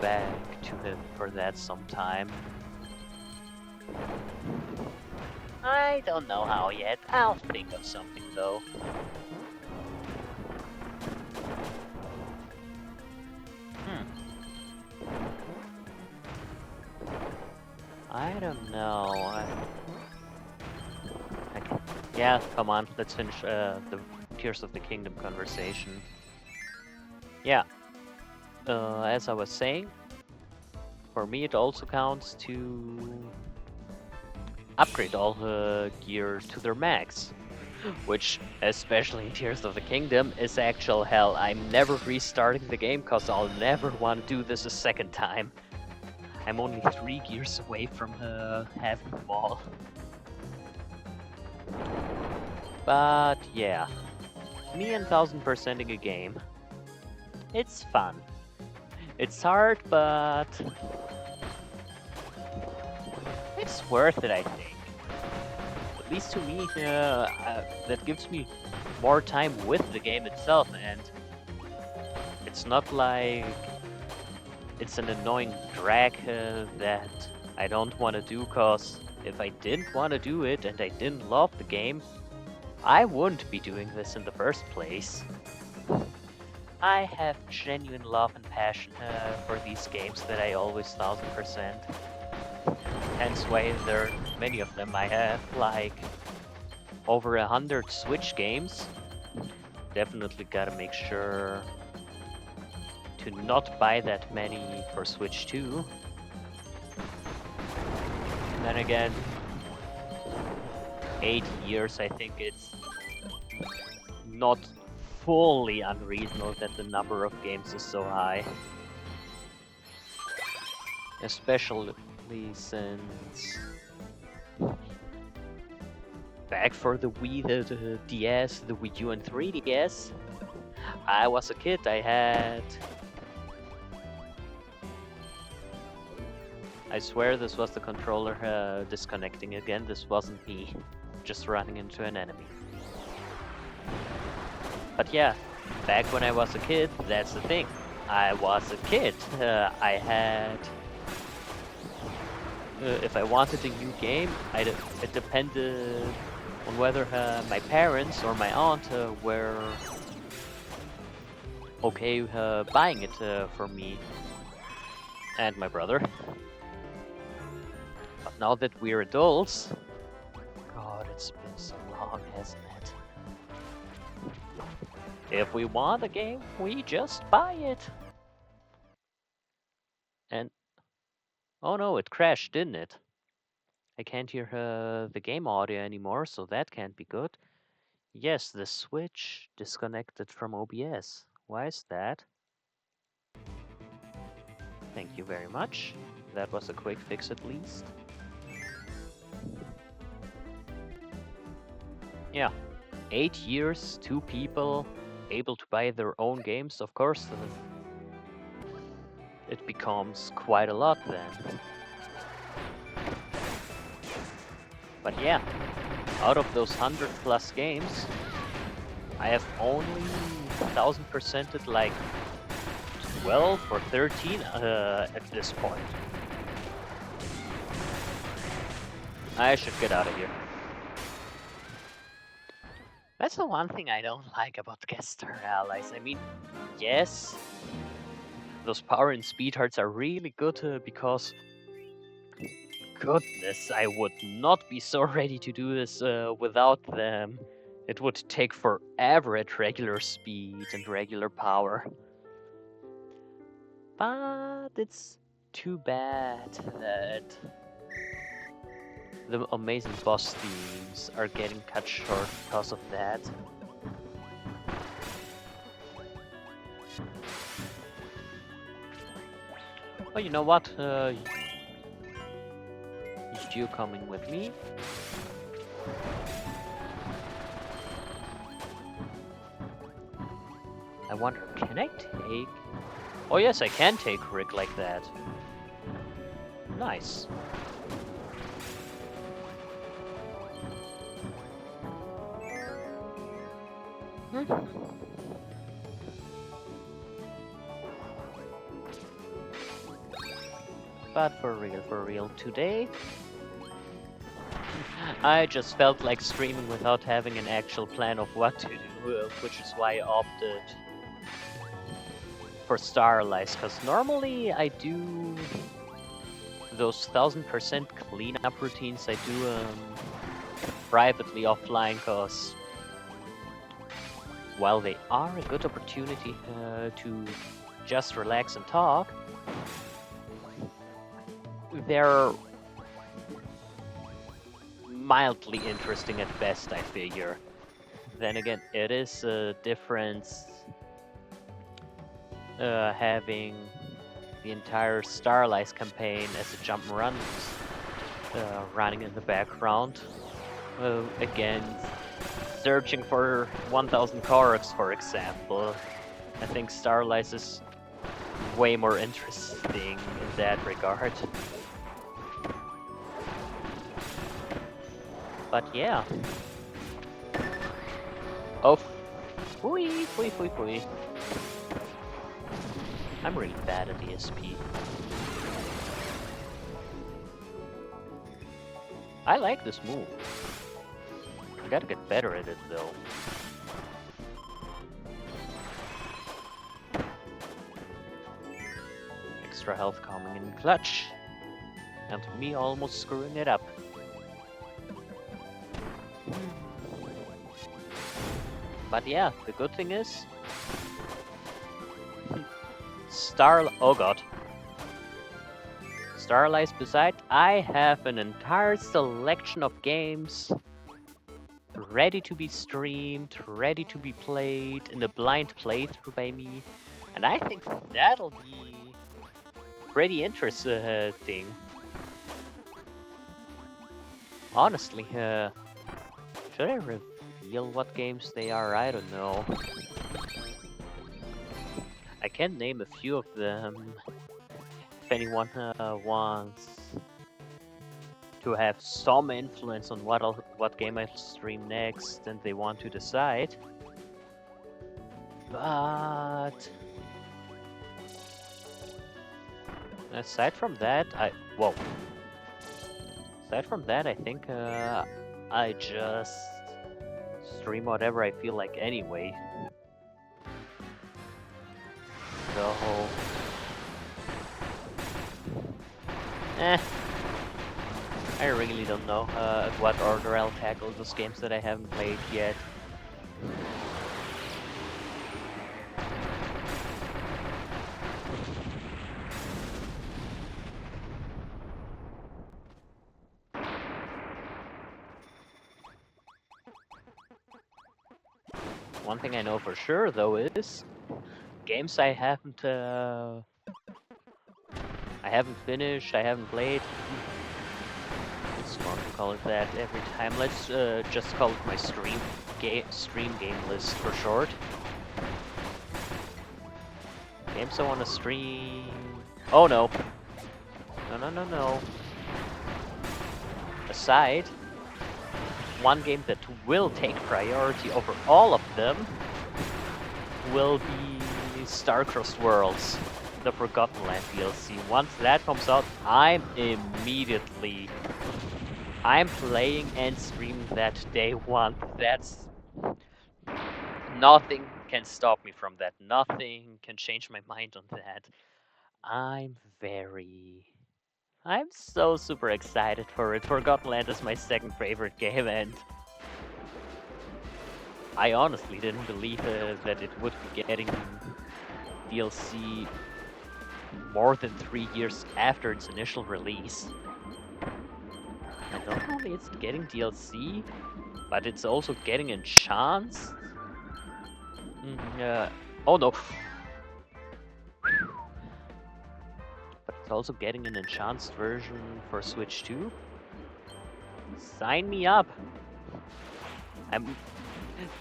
back to him for that sometime. I don't know how yet. I'll think of something though. I don't know. Okay. Yeah, come on. Let's finish the Tears of the Kingdom conversation. Yeah. As I was saying, for me it also counts to upgrade all the gear to their max. Which, especially in Tears of the Kingdom, is actual hell. I'm never restarting the game because I'll never want to do this a second time. I'm only 3 gears away from having them all. But yeah, me and 1000%ing a game. It's fun. It's hard, but it's worth it, I think. At least to me, that gives me more time with the game itself, and it's not like it's an annoying drag that I don't want to do, cause if I didn't want to do it and I didn't love the game, I wouldn't be doing this in the first place. I have genuine love and passion for these games that I always 1000%. Hence why there are many of them I have, like over 100 Switch games. Definitely gotta make sure to not buy that many for Switch 2. And then again, 8 years, I think it's not fully unreasonable that the number of games is so high. Especially since back for the Wii, the DS, the Wii U and 3DS, I was a kid, I swear this was the controller disconnecting again, this wasn't me just running into an enemy. But yeah, back when I was a kid, that's the thing. I was a kid. I had. If I wanted a new game, it depended on whether my parents or my aunt were okay buying it for me and my brother. But now that we're adults, God, it's been so long, hasn't it? If we want a game, we just buy it. And oh no, it crashed, didn't it? I can't hear the game audio anymore, so that can't be good. Yes, the switch disconnected from OBS. Why is that? Thank you very much. That was a quick fix at least. Yeah, 8 years, 2 people, able to buy their own games, of course, it becomes quite a lot then. But yeah, out of those 100 plus games, I have only 1000%ed like 12 or 13 at this point. I should get out of here. That's the one thing I don't like about guest star allies. I mean, yes, those power and speed hearts are really good because, goodness, I would not be so ready to do this without them. It would take forever at regular speed and regular power. But it's too bad that the amazing boss themes are getting cut short because of that. Well, you know what? You coming with me? I wonder, can I take... Oh yes, I can take Rick like that. Nice. But for real, today I just felt like streaming without having an actual plan of what to do, which is why I opted for Starlight, because normally I do those 1000% cleanup routines. I do privately offline, because while they are a good opportunity to just relax and talk, they're mildly interesting at best, I figure. Then again, it is a difference having the entire Starlight campaign as a jump and run running in the background against searching for 1000 Koroks, for example. I think Starlight is way more interesting in that regard. But yeah. Oh, fui. I'm really bad at ESP. I like this move. I gotta get better at it though. Extra health coming in clutch. And me almost screwing it up. But yeah, the good thing is... oh god. Starlight beside, I have an entire selection of games ready to be streamed, ready to be played in a blind playthrough by me. And I think that'll be pretty interesting. Honestly, should I reveal what games they are? I don't know. I can name a few of them if anyone wants to have some influence on what game I'll stream next and they want to decide. But aside from that, whoa. Aside from that, I think I just stream whatever I feel like anyway. So, I really don't know what order I'll tackle those games that I haven't played yet. One thing I know for sure, though, is games I haven't finished, I haven't played. It's wrong to call it that every time. Let's just call it my stream game list for short. Games I want to stream. Oh no! No! Aside, one game that will take priority over all of them will be Starcrossed Worlds, the Forgotten Land DLC. Once that comes out, I'm playing and streaming that day one. That's... Nothing can stop me from that. Nothing can change my mind on that. I'm so super excited for it. Forgotten Land is my second favorite game, and I honestly didn't believe that it would be getting DLC more than 3 years after its initial release. And not only it's getting DLC, but it's also getting enhanced. Oh no! But it's also getting an enhanced version for Switch 2. Sign me up!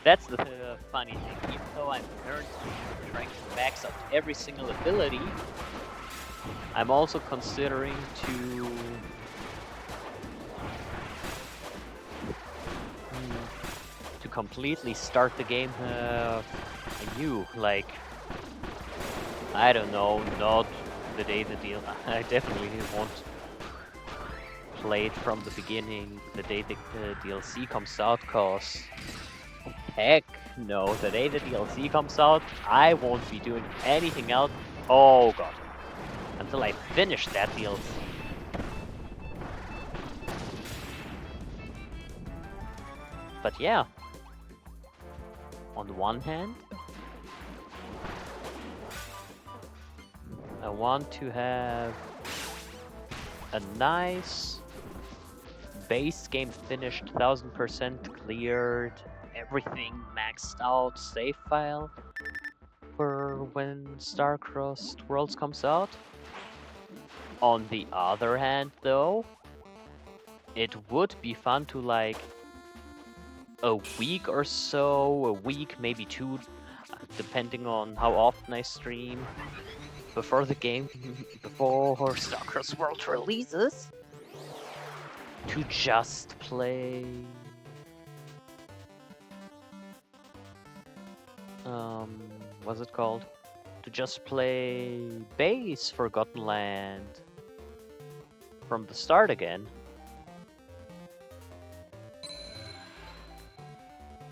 That's the funny thing. Even though I'm currently trying to max out every single ability, I'm also considering to completely start the game anew. Like, I don't know, not the day the deal. I definitely won't play it from the beginning, the day the DLC comes out, cause heck no, the day the DLC comes out, I won't be doing anything else. Oh god. Until I finish that DLC. But yeah. On the one hand, I want to have a nice base game finished, 1000% cleared, everything maxed out save file for when Starcrossed Worlds comes out. On the other hand, though, it would be fun to, like, a week or so, a week, maybe two, depending on how often I stream, before Starcrossed World releases, to just play... what's it called? To just play base Forgotten Land from the start again.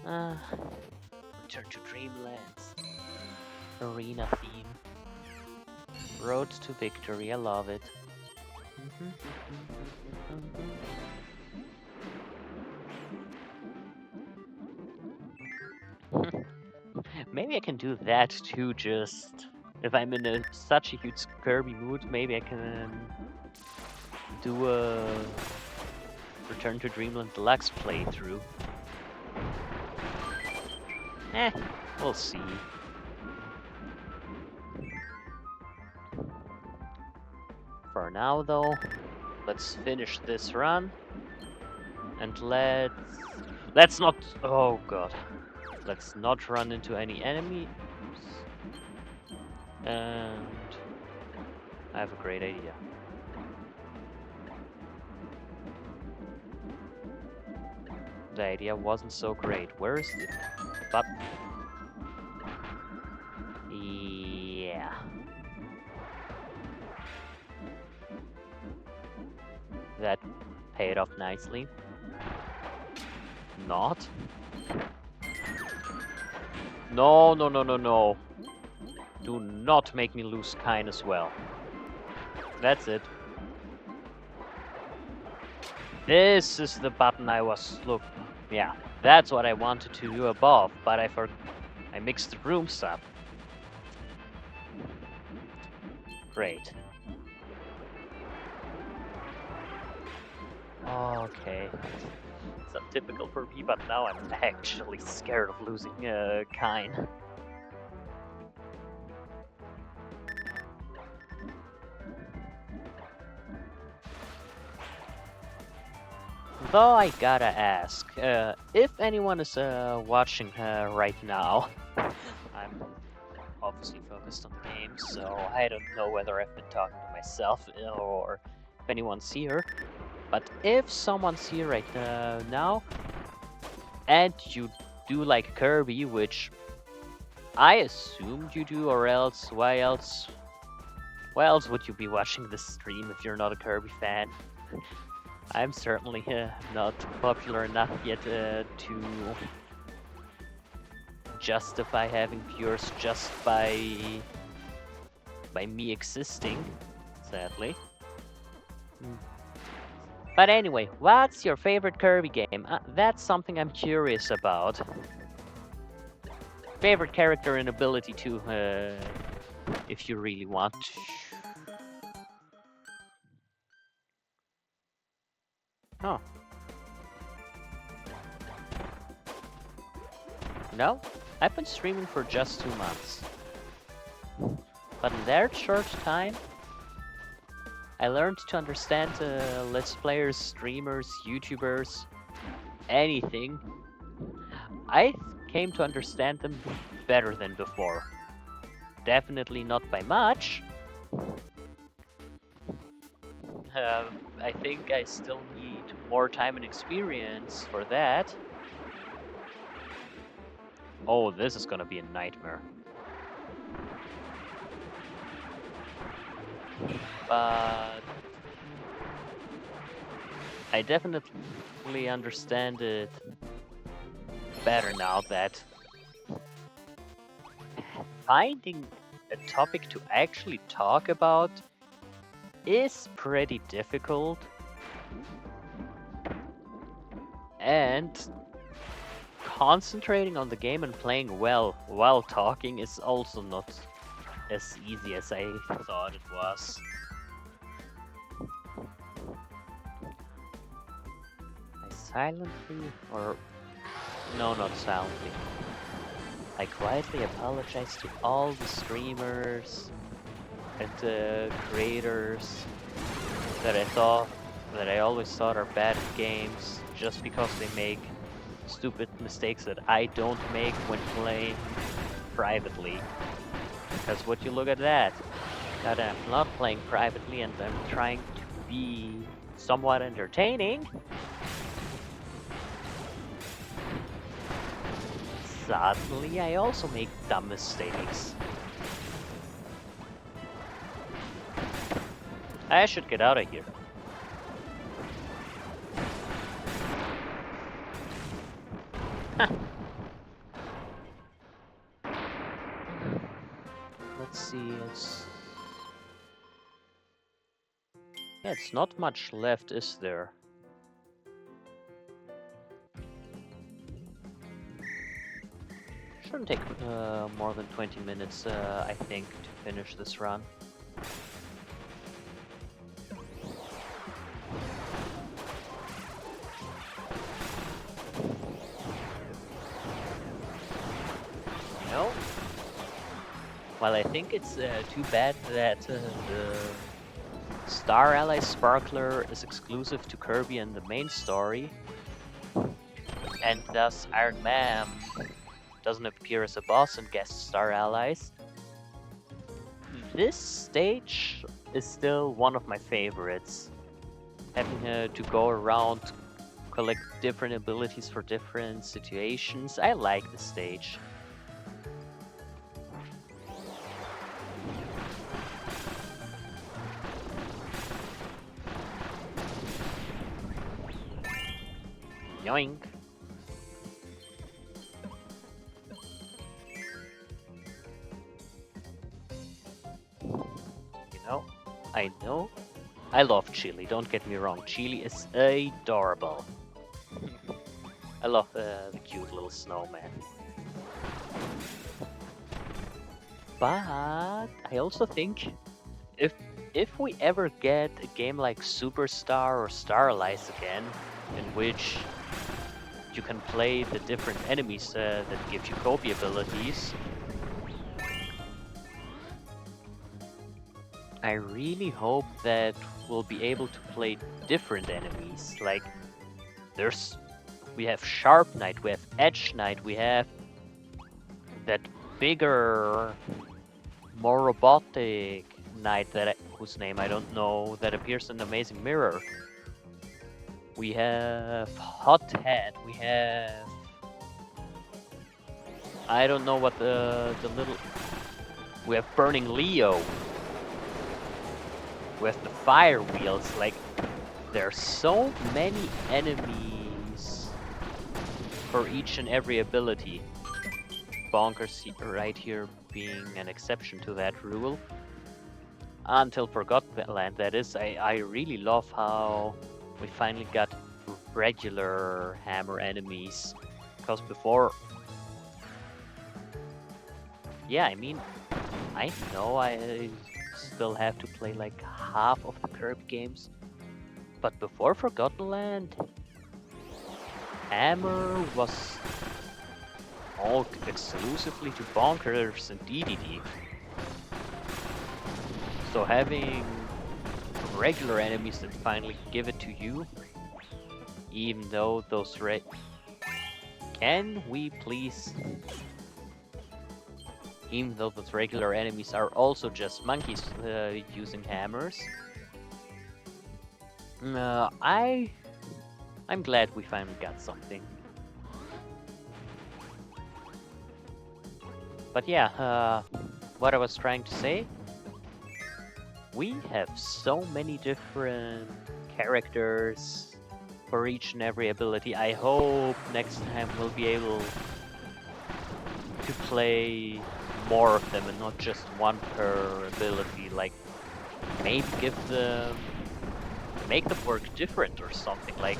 Return to Dreamlands. Arena theme. Road to Victory, I love it. Maybe I can do that too, just... If I'm in such a huge Kirby mood, maybe I can do a Return to Dreamland Deluxe playthrough. We'll see. For now, though, let's finish this run. And let's not... Oh god. Let's not run into any enemies. And I have a great idea. The idea wasn't so great. Where is the button? That paid off nicely. Not. No, no, no, no, no. Do not make me lose Kine as well. That's it. This is the button I was yeah, that's what I wanted to do above, but I mixed the rooms up. Great. Okay. It's untypical for me, but now I'm actually scared of losing Kine. Though I gotta ask, if anyone is watching right now, I'm obviously focused on the game, so I don't know whether I've been talking to myself or if anyone's here. But if someone's here right now, and you do like Kirby, which I assumed you do, or else, why else would you be watching this stream if you're not a Kirby fan? I'm certainly not popular enough yet to justify having viewers just by me existing, sadly. But anyway, what's your favorite Kirby game? That's something I'm curious about. Favorite character and ability too, if you really want. Oh. No? I've been streaming for just 2 months. But in that short time, I learned to understand Let's Players, streamers, YouTubers, anything. I came to understand them better than before. Definitely not by much. I think I still need more time and experience for that. Oh, this is gonna be a nightmare. But I definitely understand it better now that finding a topic to actually talk about is pretty difficult, and concentrating on the game and playing well while talking is also not as easy as I thought it was. I silently, or no, not silently. I quietly apologize to all the streamers and creators that I always thought are bad at games just because they make stupid mistakes that I don't make when playing privately. Because would you look at that? That I'm not playing privately and I'm trying to be somewhat entertaining. Suddenly I also make dumb mistakes. I should get out of here. Let's see, it's not much left, is there? Shouldn't take more than 20 minutes, I think, to finish this run. No? Well, I think it's too bad that the Star Ally Sparkler is exclusive to Kirby and the main story, and thus Iron Man doesn't appear as a boss in guest Star Allies. This stage is still one of my favorites. Having to go around, collect different abilities for different situations. I like this stage. Yoink. You know, I know. I love chili, don't get me wrong. Chili is adorable. I love the cute little snowman. But I also think if we ever get a game like Superstar or Star Allies again, in which you can play the different enemies that give you Kobe abilities, I really hope that we'll be able to play different enemies. Like, we have Sharp Knight, we have Edge Knight, we have that bigger, more robotic knight whose name I don't know, that appears in Amazing Mirror. We have Hot Head, we have... I don't know what the little... We have Burning Leo. We have the Fire Wheels, like... There are so many enemies for each and every ability. Bonkers right here being an exception to that rule. Until Forgotten Land, that is. I really love how we finally got regular hammer enemies. Because before... Yeah, I mean, I know I still have to play like half of the Kirby games. But before Forgotten Land, hammer was all exclusively to Bonkers and DDD. So having regular enemies that finally give it to you, even though those Can we please... Even though those regular enemies are also just monkeys using hammers. I'm glad we finally got something. But yeah, what I was trying to say, we have so many different characters for each and every ability. I hope next time we'll be able to play more of them and not just one per ability. Like, maybe make them work different or something. Like,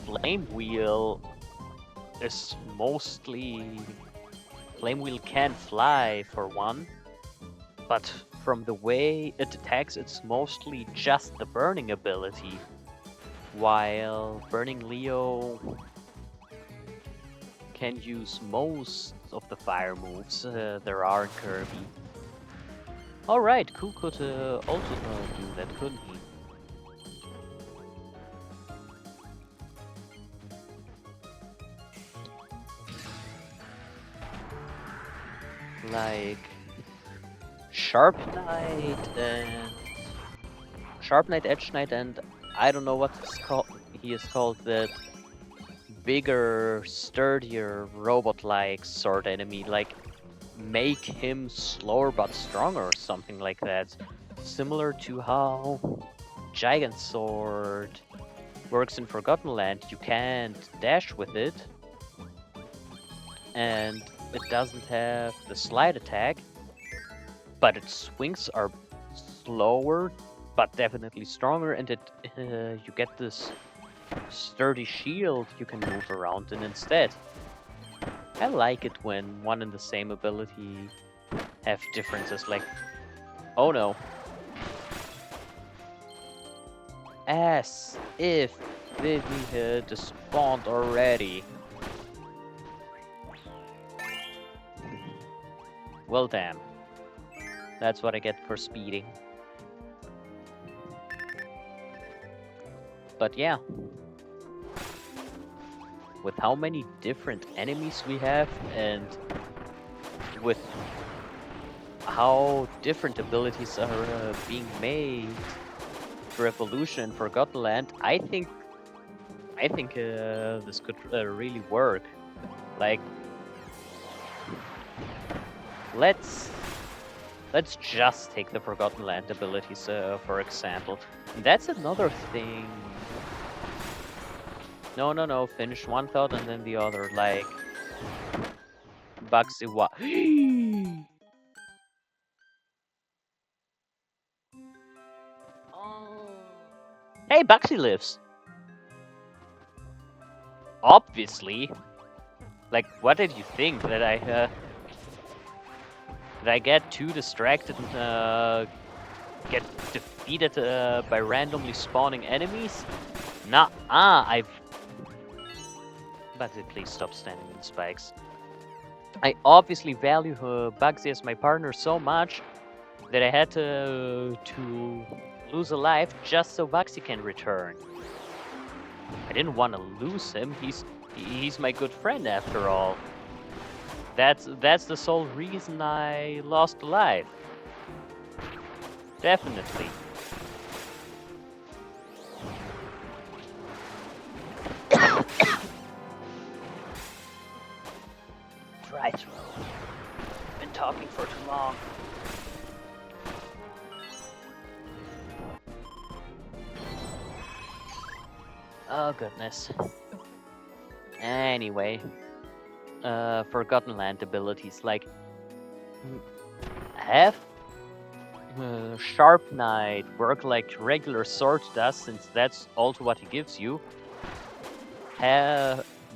Flame Wheel is mostly... Flame Wheel can fly for one, but from the way it attacks, it's mostly just the burning ability, while Burning Leo can use most of the fire moves there are in Kirby. Alright, Ku could also do that, couldn't he? Like Sharp Knight, Edge Knight, and I don't know what he is called, that bigger, sturdier, robot-like sword enemy. Like, make him slower but stronger or something like that. Similar to how Giant Sword works in Forgotten Land. You can't dash with it, and it doesn't have the slide attack, but its swings are slower, but definitely stronger, and you get this sturdy shield you can move around in instead. I like it when one and the same ability have differences, like... Oh no. As if Vivi had spawned already. Well, damn. That's what I get for speeding. But yeah. With how many different enemies we have, and with how different abilities are being made for Evolution and Forgotten Land, I think this could really work. Like, let's just take the Forgotten Land abilities for example. And that's another thing No. Finish one thought and then the other. Like, Bugsy what? Hey, Bugsy lives. Obviously. Like, what did you think? That I get too distracted and get defeated by randomly spawning enemies? I've... Bugsy, please stop standing in spikes. I obviously value Bugsy as my partner so much that I had to lose a life just so Bugsy can return. I didn't want to lose him. He's my good friend after all. That's the sole reason I lost a life. Definitely. Dry throat. Been talking for too long. Oh goodness. Anyway, Forgotten Land abilities like have Sharp Knight work like regular sword does, since that's also what he gives you.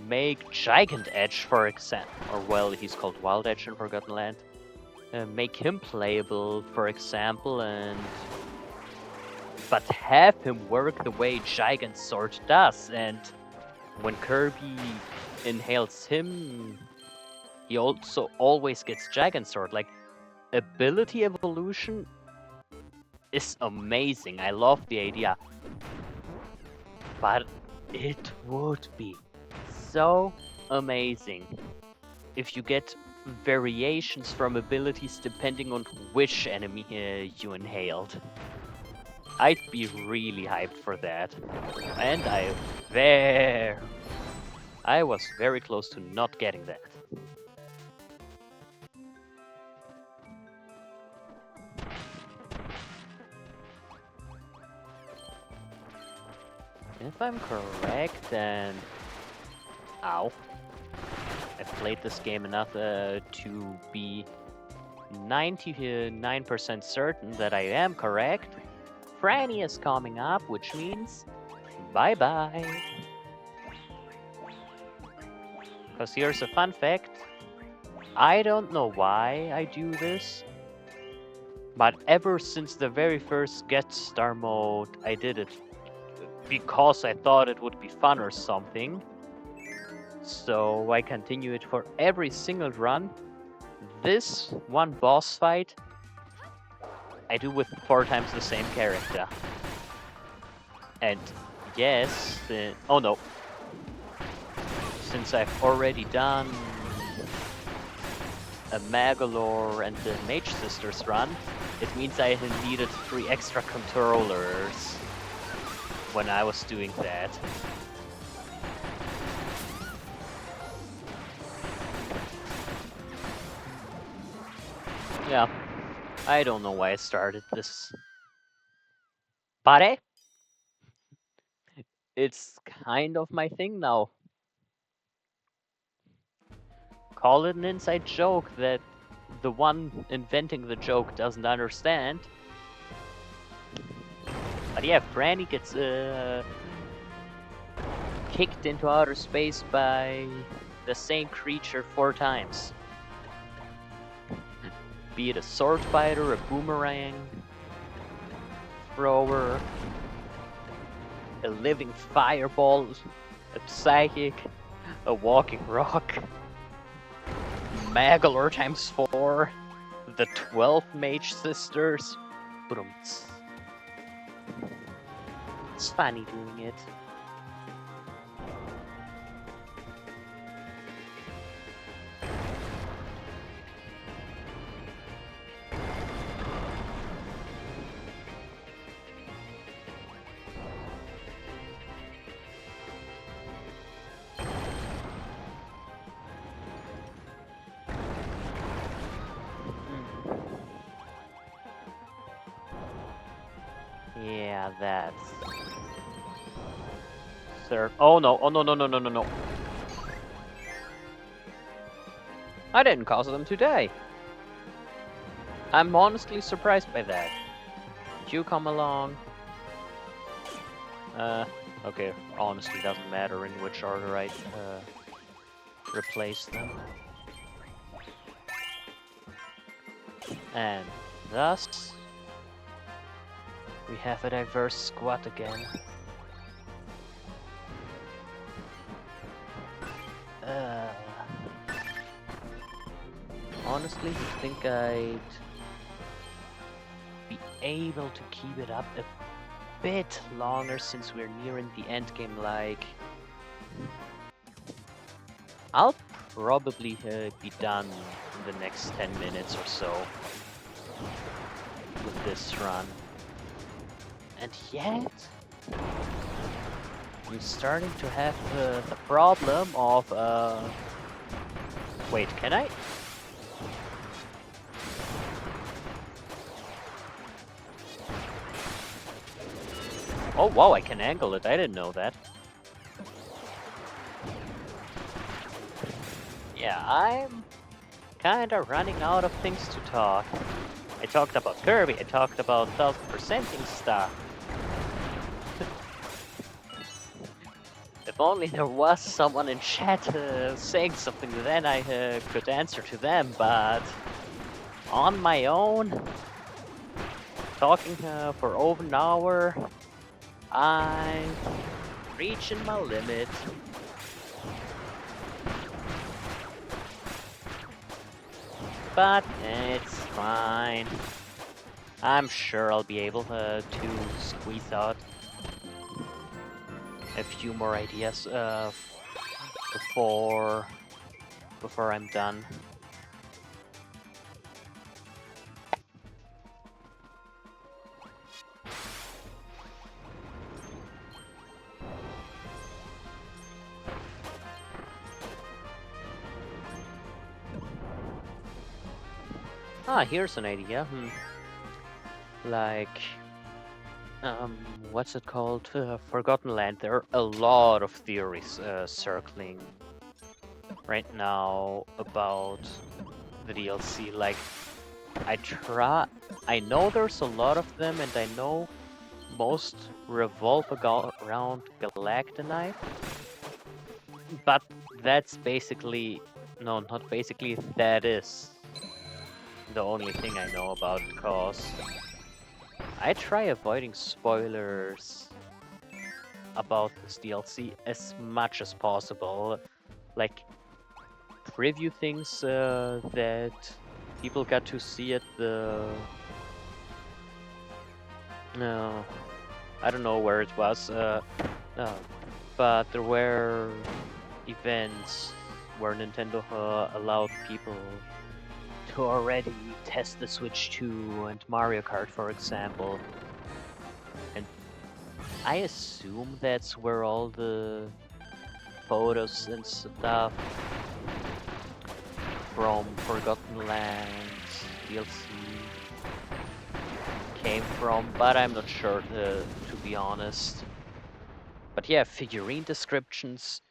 Make Gigant Edge, for example, or well, he's called Wild Edge in Forgotten Land. Make him playable, for example, but have him work the way Gigant Sword does, and when Kirby inhales him, he also always gets Gigant Sword. Like, ability evolution is amazing. I love the idea. But it would be so amazing if you get variations from abilities depending on which enemy you inhaled. I'd be really hyped for that. And I was very close to not getting that. If I'm correct, then... Ow. I've played this game enough to be 99% certain that I am correct. Franny is coming up, which means bye-bye. Because here's a fun fact. I don't know why I do this, but ever since the very first Get Star mode, I did it because I thought it would be fun or something. So I continue it for every single run. This one boss fight, I do with 4 times the same character. And yes, oh no. Since I've already done a Magalore and the Mage Sisters run, it means I needed 3 extra controllers when I was doing that. Yeah, I don't know why I started this. But hey, it's kind of my thing now. Call it an inside joke that the one inventing the joke doesn't understand. But yeah, Franny gets kicked into outer space by the same creature 4 times. Be it a sword fighter, a boomerang thrower, a living fireball, a psychic, a walking rock, Magalore times 4, the 12 Mage Sisters. It's funny doing it. Yeah, that's... there. Oh no, oh no, no, no, no, no, no. I didn't cause them to die. I'm honestly surprised by that. You come along. Okay, honestly doesn't matter in which order I replace them. And thus, we have a diverse squad again. Honestly, you think I'd be able to keep it up a bit longer since we're nearing the end game? Like, I'll probably be done in the next 10 minutes or so with this run. And yet, I'm starting to have the problem of, wait, can I? Oh wow, I can angle it, I didn't know that. Yeah, I'm kinda running out of things to talk. I talked about Kirby, I talked about 1000%ing stuff. If only there was someone in chat saying something, then I could answer to them, but on my own, talking for over an hour, I'm reaching my limit. But it's fine. I'm sure I'll be able to squeeze out a few more ideas before I'm done. Ah, here's an idea. Like, what's it called? Forgotten Land. There are a lot of theories circling right now about the DLC. Like, I know there's a lot of them, and I know most revolve around Galactonite. But that's basically, no, not basically, that is the only thing I know about it, cause I try avoiding spoilers about this DLC as much as possible. Like, preview things that people got to see at the... No, I don't know where it was, but there were events where Nintendo allowed people to already test the Switch 2 and Mario Kart, for example. And I assume that's where all the photos and stuff from Forgotten Lands DLC came from, but I'm not sure to be honest. But yeah, figurine descriptions,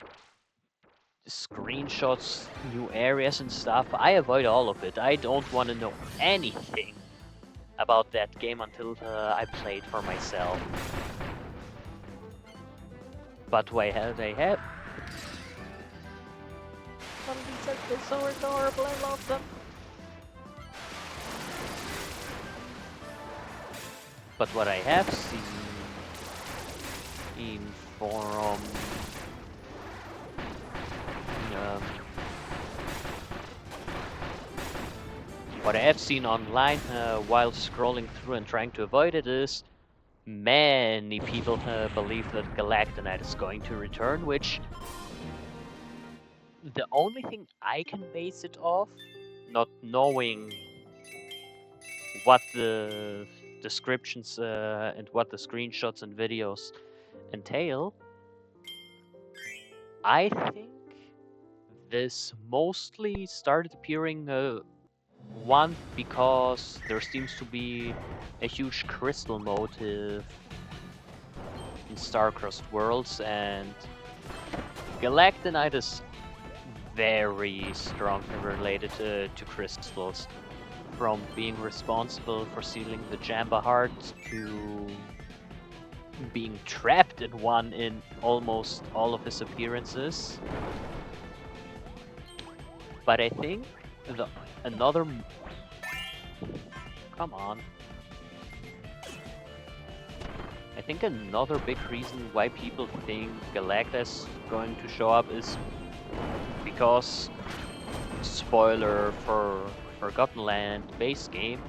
screenshots, new areas and stuff, I avoid all of it. I don't want to know anything about that game until I play it for myself. But why have they had? Some of these are so adorable, I love them. But what I have seen in forum, what I have seen online while scrolling through and trying to avoid it is many people believe that Galactonite is going to return, which the only thing I can base it off, not knowing what the descriptions and what the screenshots and videos entail, I think this mostly started appearing one because there seems to be a huge crystal motive in Star-Crossed Worlds, and Galactonite is very strongly related to crystals. From being responsible for sealing the Jamba Heart to being trapped in one in almost all of his appearances. But I think another... Come on. I think another big reason why people think Galacta is going to show up is because, spoiler for Forgotten Land base game,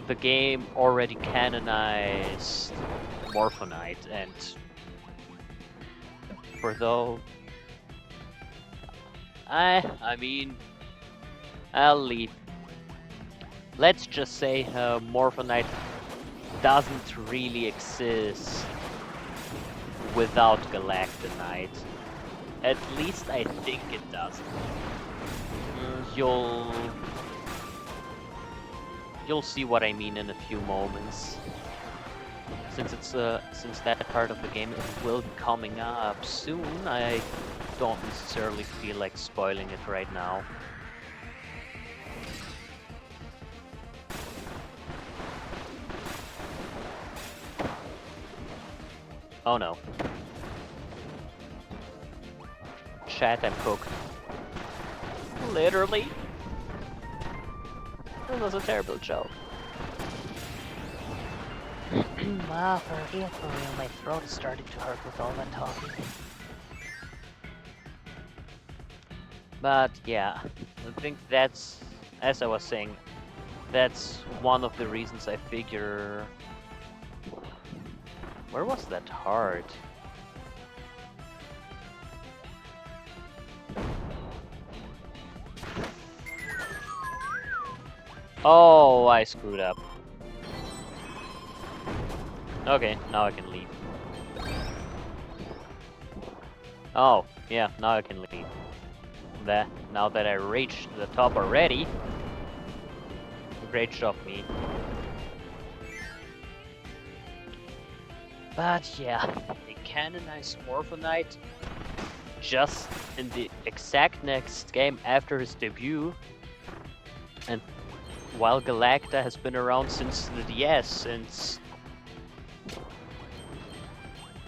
the game already canonized Morphonite, and for though I mean, I'll leave. Let's just say Morphonite doesn't really exist without Galactonite. At least I think it doesn't. You'll see what I mean in a few moments. Since that part of the game will be coming up soon, I don't necessarily feel like spoiling it right now. Oh no. Chat, I'm cooked. Literally. That was a terrible joke. Wow, for real, my throat is starting to hurt with all that talking. But yeah, I think that's, as I was saying, that's one of the reasons I figure... Where was that heart? Oh, I screwed up. Okay, now I can leave. Oh, yeah, now I can leave. Now that I reached the top already, great job, me. But yeah, they canonized Morphonite just in the exact next game after his debut, and while Galacta has been around since the DS, since...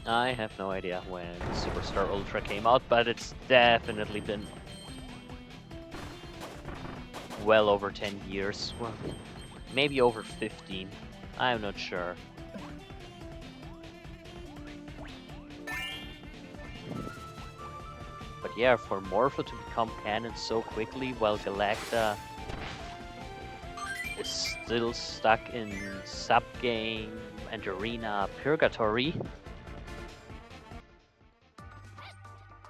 I have no idea when Superstar Ultra came out, but it's definitely been well over 10 years. Well, maybe over 15. I'm not sure. But yeah, for Morpho to become canon so quickly while Galacta is still stuck in sub-game and arena purgatory,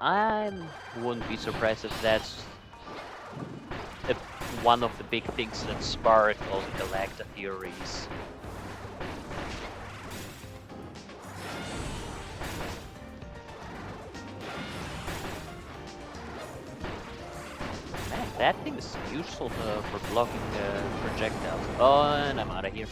I wouldn't be surprised if that's one of the big things that sparked all the Galacta theories. Man, that thing is useful for blocking projectiles. Oh, and I'm out of here.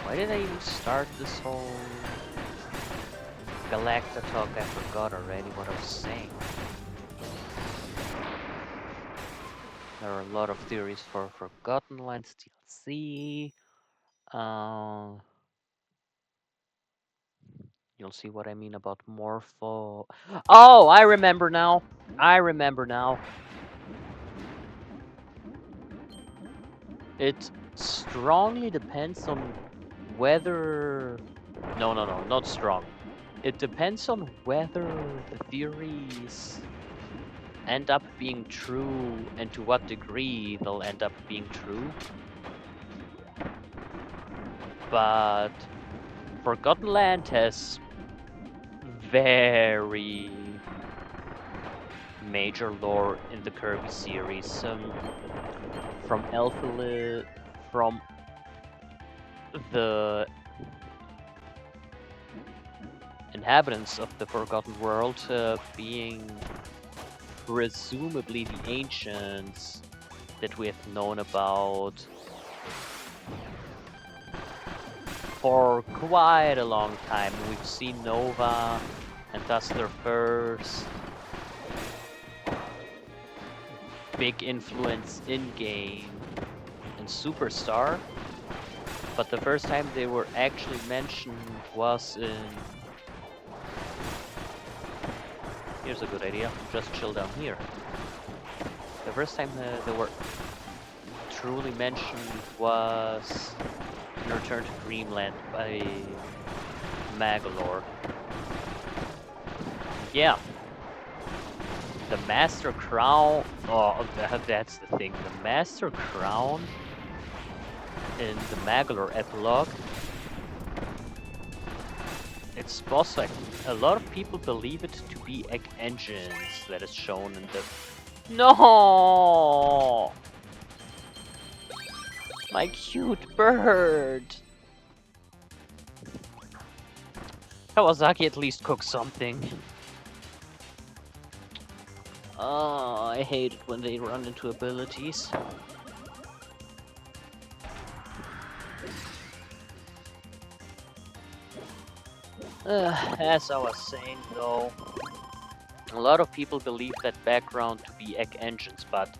Why did I even start this whole Galacta talk? I forgot already what I was saying. There are a lot of theories for Forgotten Lands DLC. You'll see what I mean about Morpho. Oh, I remember now. It strongly depends on whether... No, not strong. It depends on whether the theories end up being true and to what degree they'll end up being true. But Forgotten Land has very major lore in the Kirby series. From Elphalid, from the inhabitants of the Forgotten World, being presumably the ancients that we have known about for quite a long time. We've seen Nova, and thus their first big influence in-game in Superstar. But the first time they were actually mentioned was in... Here's a good idea, just chill down here. The first time they were truly mentioned was in Return to Dreamland by Magalore. Yeah. The Master Crown... Oh, that's the thing. The Master Crown in the Magalore epilogue, it's boss fight. A lot of people believe it to be egg engines that is shown in the... No! My cute bird! Kawasaki at least cooks something. Oh, I hate it when they run into abilities. As I was saying though, a lot of people believe that background to be egg engines, but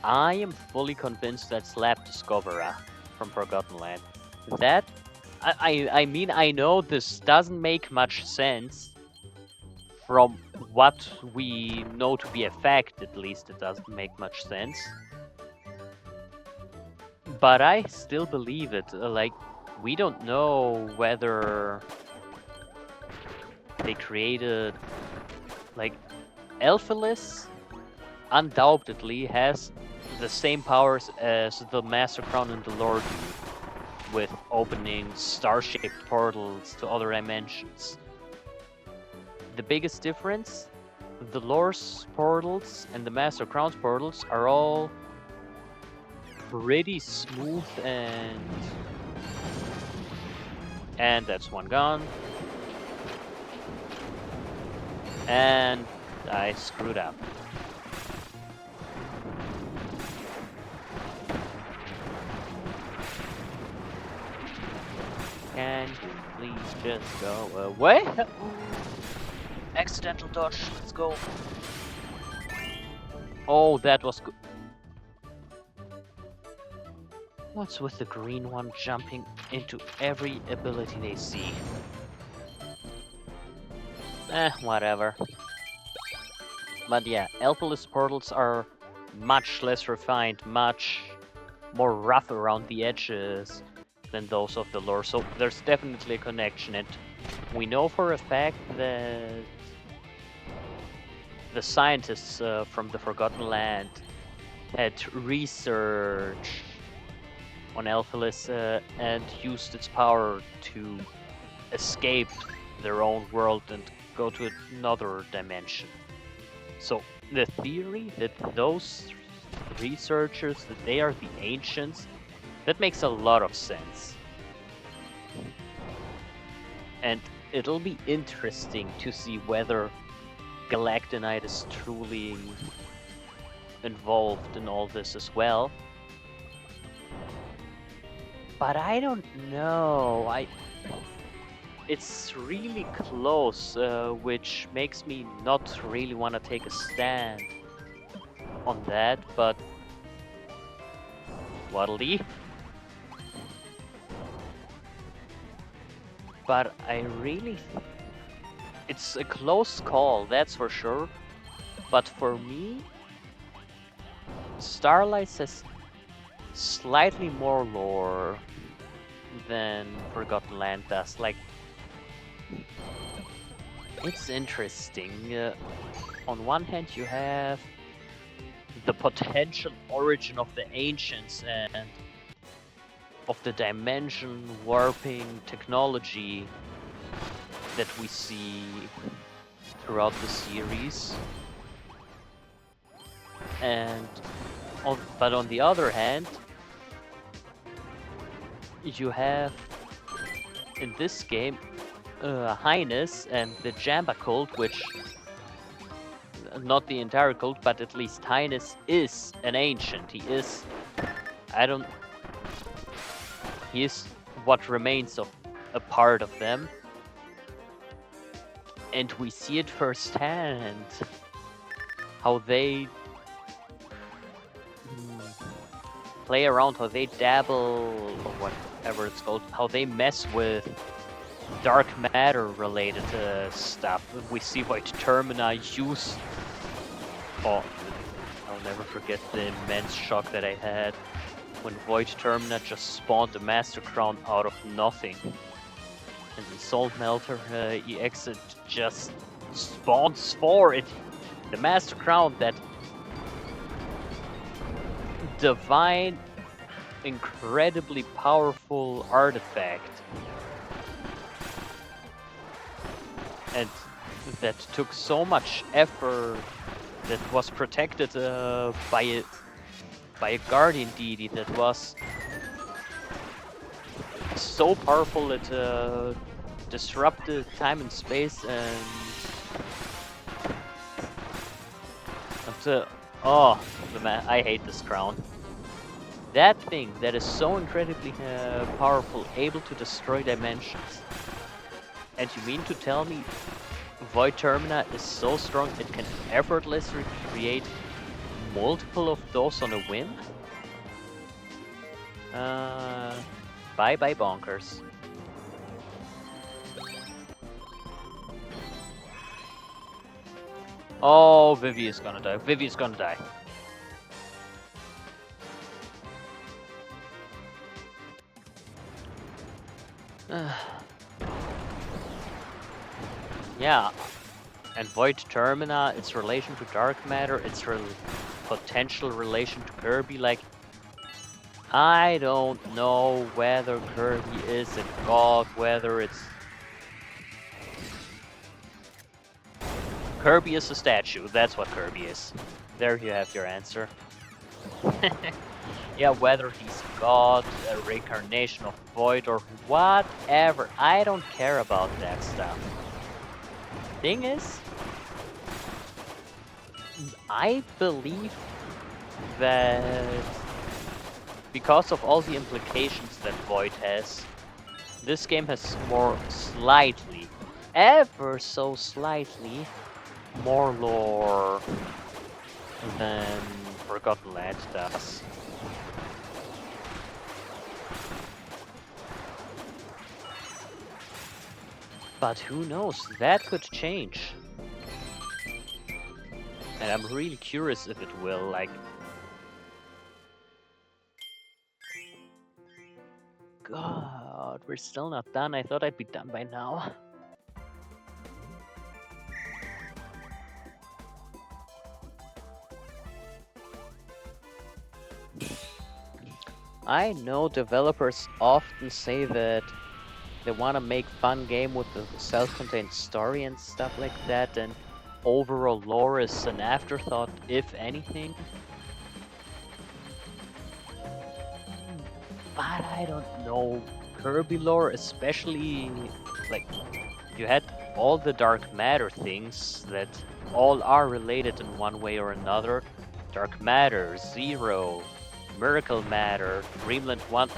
I am fully convinced that's Lab Discoverer from Forgotten Land. That, I mean, I know this doesn't make much sense from what we know to be a fact, at least it doesn't make much sense. But I still believe it. Like, we don't know whether they created... Like, Elphilis undoubtedly has the same powers as the Master Crown in the lore do, with opening star-shaped portals to other dimensions. The biggest difference, the lore's portals and the Master Crown's portals are all pretty smooth and that's one gone. And I screwed up. Can you please just go away? Accidental dodge, let's go. Oh, that was good. What's with the green one jumping into every ability they see? Whatever. But yeah, Elphilis portals are much less refined, much more rough around the edges than those of the lore, so there's definitely a connection, and we know for a fact that the scientists from the Forgotten Land had research on Elphilis and used its power to escape their own world and go to another dimension. So the theory that those researchers, that they are the ancients, that makes a lot of sense. And it'll be interesting to see whether Galactonite is truly involved in all this as well. But I don't know. It's really close, which makes me not really want to take a stand on that, but what'll be? But I really... It's a close call, that's for sure. But for me, Starlight has slightly more lore than Forgotten Land does. Like, it's interesting. On one hand, you have the potential origin of the ancients and of the dimension warping technology that we see throughout the series. And but on the other hand, you have in this game Highness and the Jamba cult, which not the entire cult, but at least Highness is an ancient. He is, I don't, he is what remains of a part of them. And we see it firsthand, how they play around, how they dabble, or whatever it's called, how they mess with dark matter related stuff. We see Void Termina use. Oh, I'll never forget the immense shock that I had when Void Termina just spawned a Master Crown out of nothing. And the Soul Melter EX just spawns for it. The Master Crown, that divine, incredibly powerful artifact. And that took so much effort, that was protected by a guardian deity that was so powerful it disrupted time and space, and I hate this crown. That thing that is so incredibly powerful, able to destroy dimensions. And you mean to tell me Void Termina is so strong it can effortlessly create multiple of those on a whim? Bye bye bonkers. Oh, Vivi is gonna die. Vivi is gonna die. Yeah, and Void Termina, its relation to dark matter, its potential relation to Kirby, like, I don't know whether Kirby is a god, whether it's... Kirby is a statue, that's what Kirby is. There you have your answer. Yeah, whether he's a god, a reincarnation of Void, or whatever, I don't care about that stuff. Thing is, I believe that because of all the implications that Void has, this game has more slightly, ever so slightly, more lore than Forgotten Land does. But who knows, that could change. And I'm really curious if it will, like... God, we're still not done. I thought I'd be done by now. I know developers often say that they want to make fun game with the self-contained story and stuff like that, and overall lore is an afterthought, if anything. But I don't know. Kirby lore, especially, like, you had all the dark matter things that all are related in one way or another. Dark matter, Zero, Miracle Matter, Dreamland 1,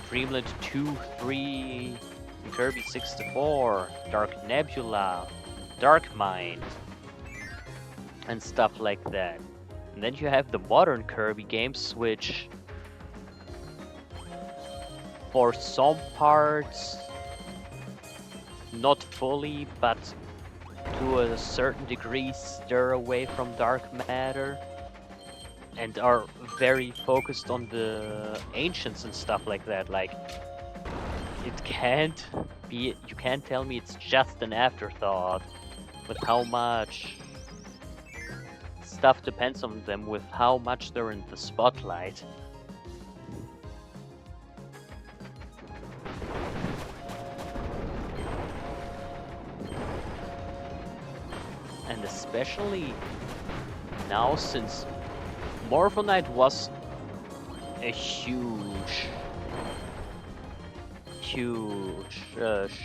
Dreamland 2, 3, and Kirby 64, Dark Nebula, Dark Mind, and stuff like that. And then you have the modern Kirby games, which for some parts, not fully, but to a certain degree stir away from dark matter and are very focused on the ancients and stuff like that. Like, it can't be, you can't tell me it's just an afterthought with how much stuff depends on them, with how much they're in the spotlight. And especially now, since Morphonite was a huge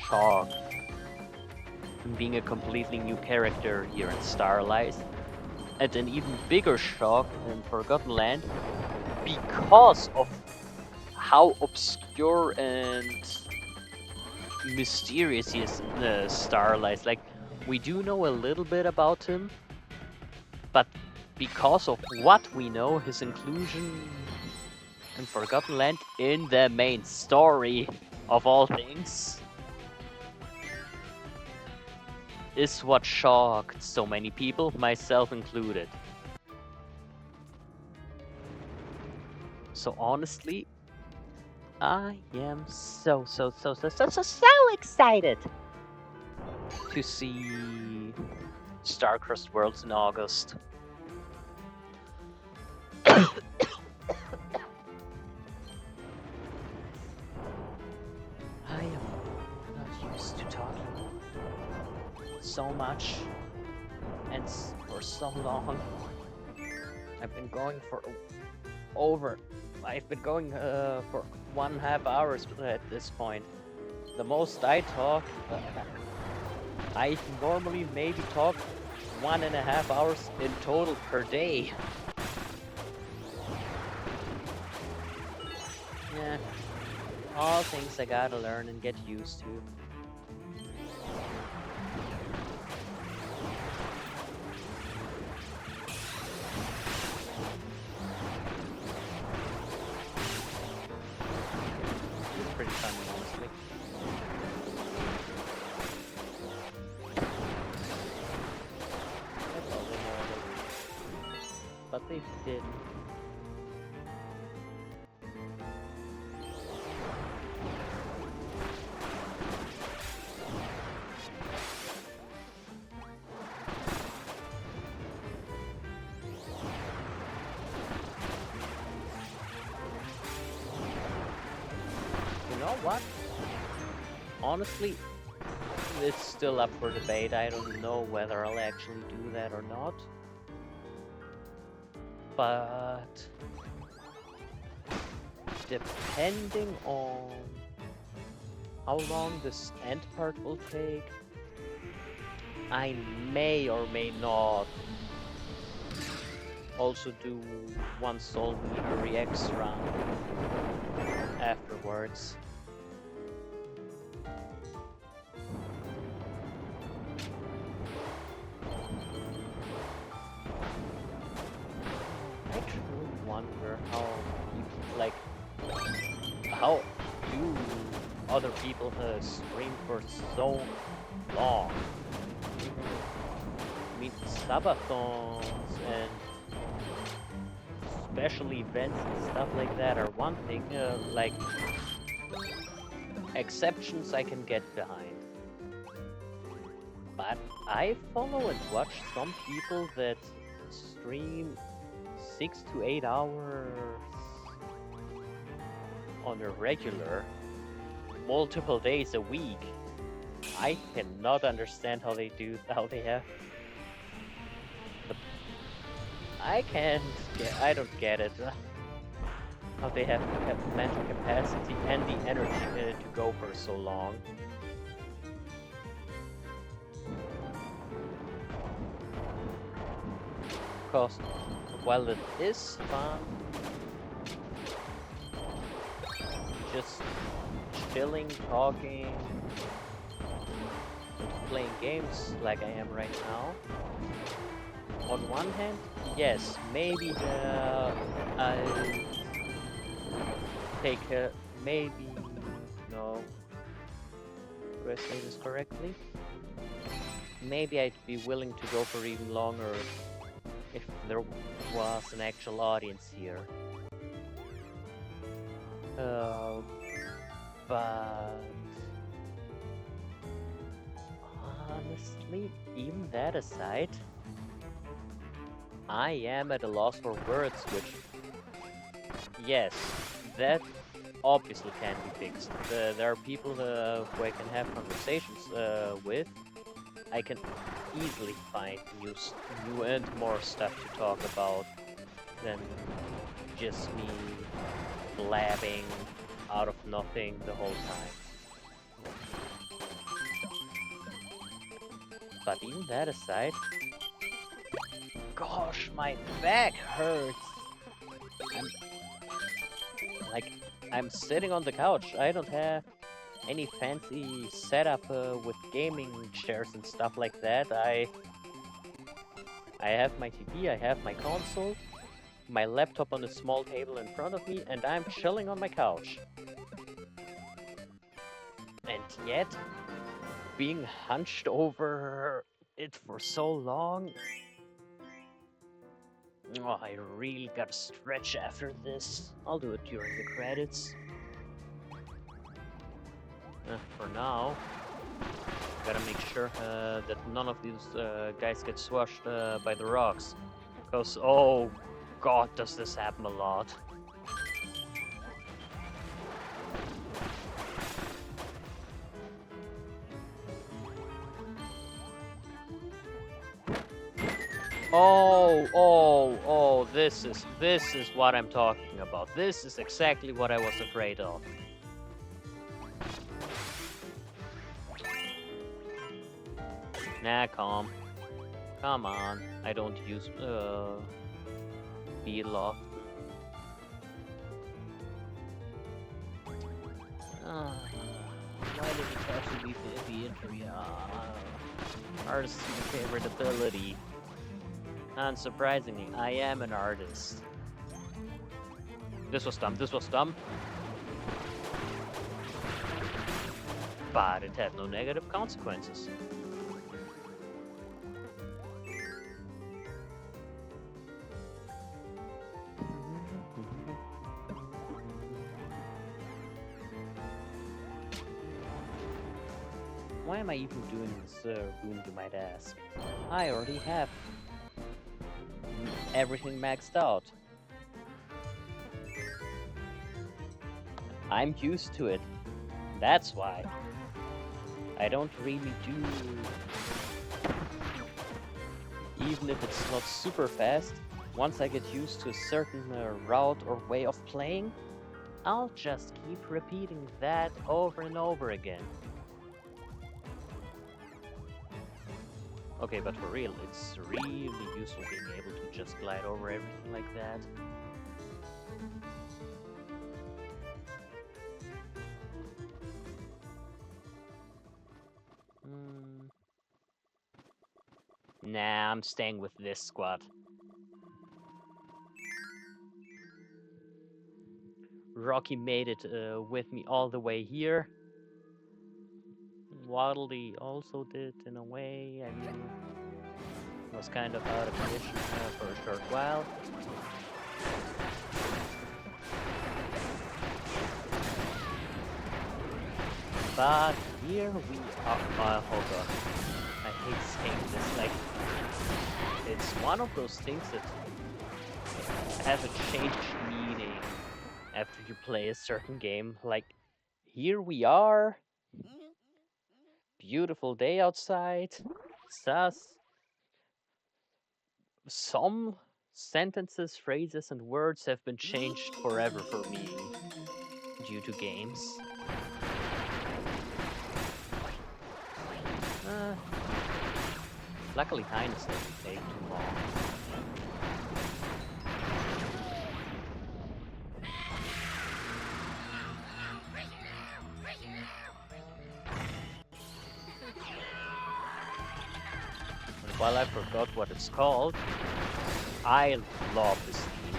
shock being a completely new character here in Starlight, and an even bigger shock in Forgotten Land because of how obscure and mysterious he is in the Starlight. Like, we do know a little bit about him, but because of what we know, his inclusion in Forgotten Land in the main story of all things is what shocked so many people, myself included. So honestly, I am so excited to see Starcrossed Worlds in August. I am not used to talking so much and for so long. I've been going for over. I've been going for 1.5 hours at this point. The most I talk, I normally maybe talk 1.5 hours in total per day. Yeah, all things I gotta learn and get used to. It's pretty fun, honestly. I thought they know it, but they didn't. You know what? Honestly, it's still up for debate. I don't know whether I'll actually do that or not. But depending on how long this end part will take, I may or may not also do one Soul Meter X round afterwards. I truly wonder how people, like, how do other people stream for so long? I mean, subathons and special events and stuff like that are one thing, like, exceptions I can get behind. But I follow and watch some people that stream 6 to 8 hours on a regular, multiple days a week. I cannot understand how they have. I don't get it. How they have mental capacity and the energy to go for so long. Because while it is fun, just chilling, talking, playing games like I am right now. On one hand, yes, maybe I take maybe no. Do I say this correctly? Maybe I'd be willing to go for even longer if there was an actual audience here. But honestly, even that aside, I am at a loss for words, which, yes, that obviously can be fixed. There are people who I can have conversations with. I can easily find new and more stuff to talk about than just me blabbing out of nothing the whole time. But even that aside, gosh, my back hurts. I'm like, I'm sitting on the couch. I don't have any fancy setup with gaming chairs and stuff like that. I have my TV, I have my console, my laptop on a small table in front of me, and I'm chilling on my couch. And yet, being hunched over it for so long, oh, I really gotta stretch after this. I'll do it during the credits. For now, gotta make sure that none of these guys get squashed by the rocks. Because, oh god, does this happen a lot. Oh, this is what I'm talking about. This is exactly what I was afraid of. Nah, calm. Come on. I don't use beetle often. Why did it have to be infantry? Artist is my favorite ability. Unsurprisingly, I am an artist. This was dumb, this was dumb. But it had no negative consequences. Why am I even doing this room, you might ask? I already have everything maxed out. I'm used to it. That's why. I don't really do... Even if it's not super fast, once I get used to a certain route or way of playing, I'll just keep repeating that over and over again. Okay, but for real, it's really useful being able to just glide over everything like that. Nah, I'm staying with this squad. Rocky made it with me all the way here. Waddley also did in a way. I mean, was kind of out of commission for a short while. But here we are. Oh god, I hate saying this. Like, it's one of those things that has a changed meaning after you play a certain game. Like, here we are. Beautiful day outside. Sus. Some sentences, phrases, and words have been changed forever for me due to games. Luckily, Highness doesn't take too long. And while I forgot what it's called, I love this theme.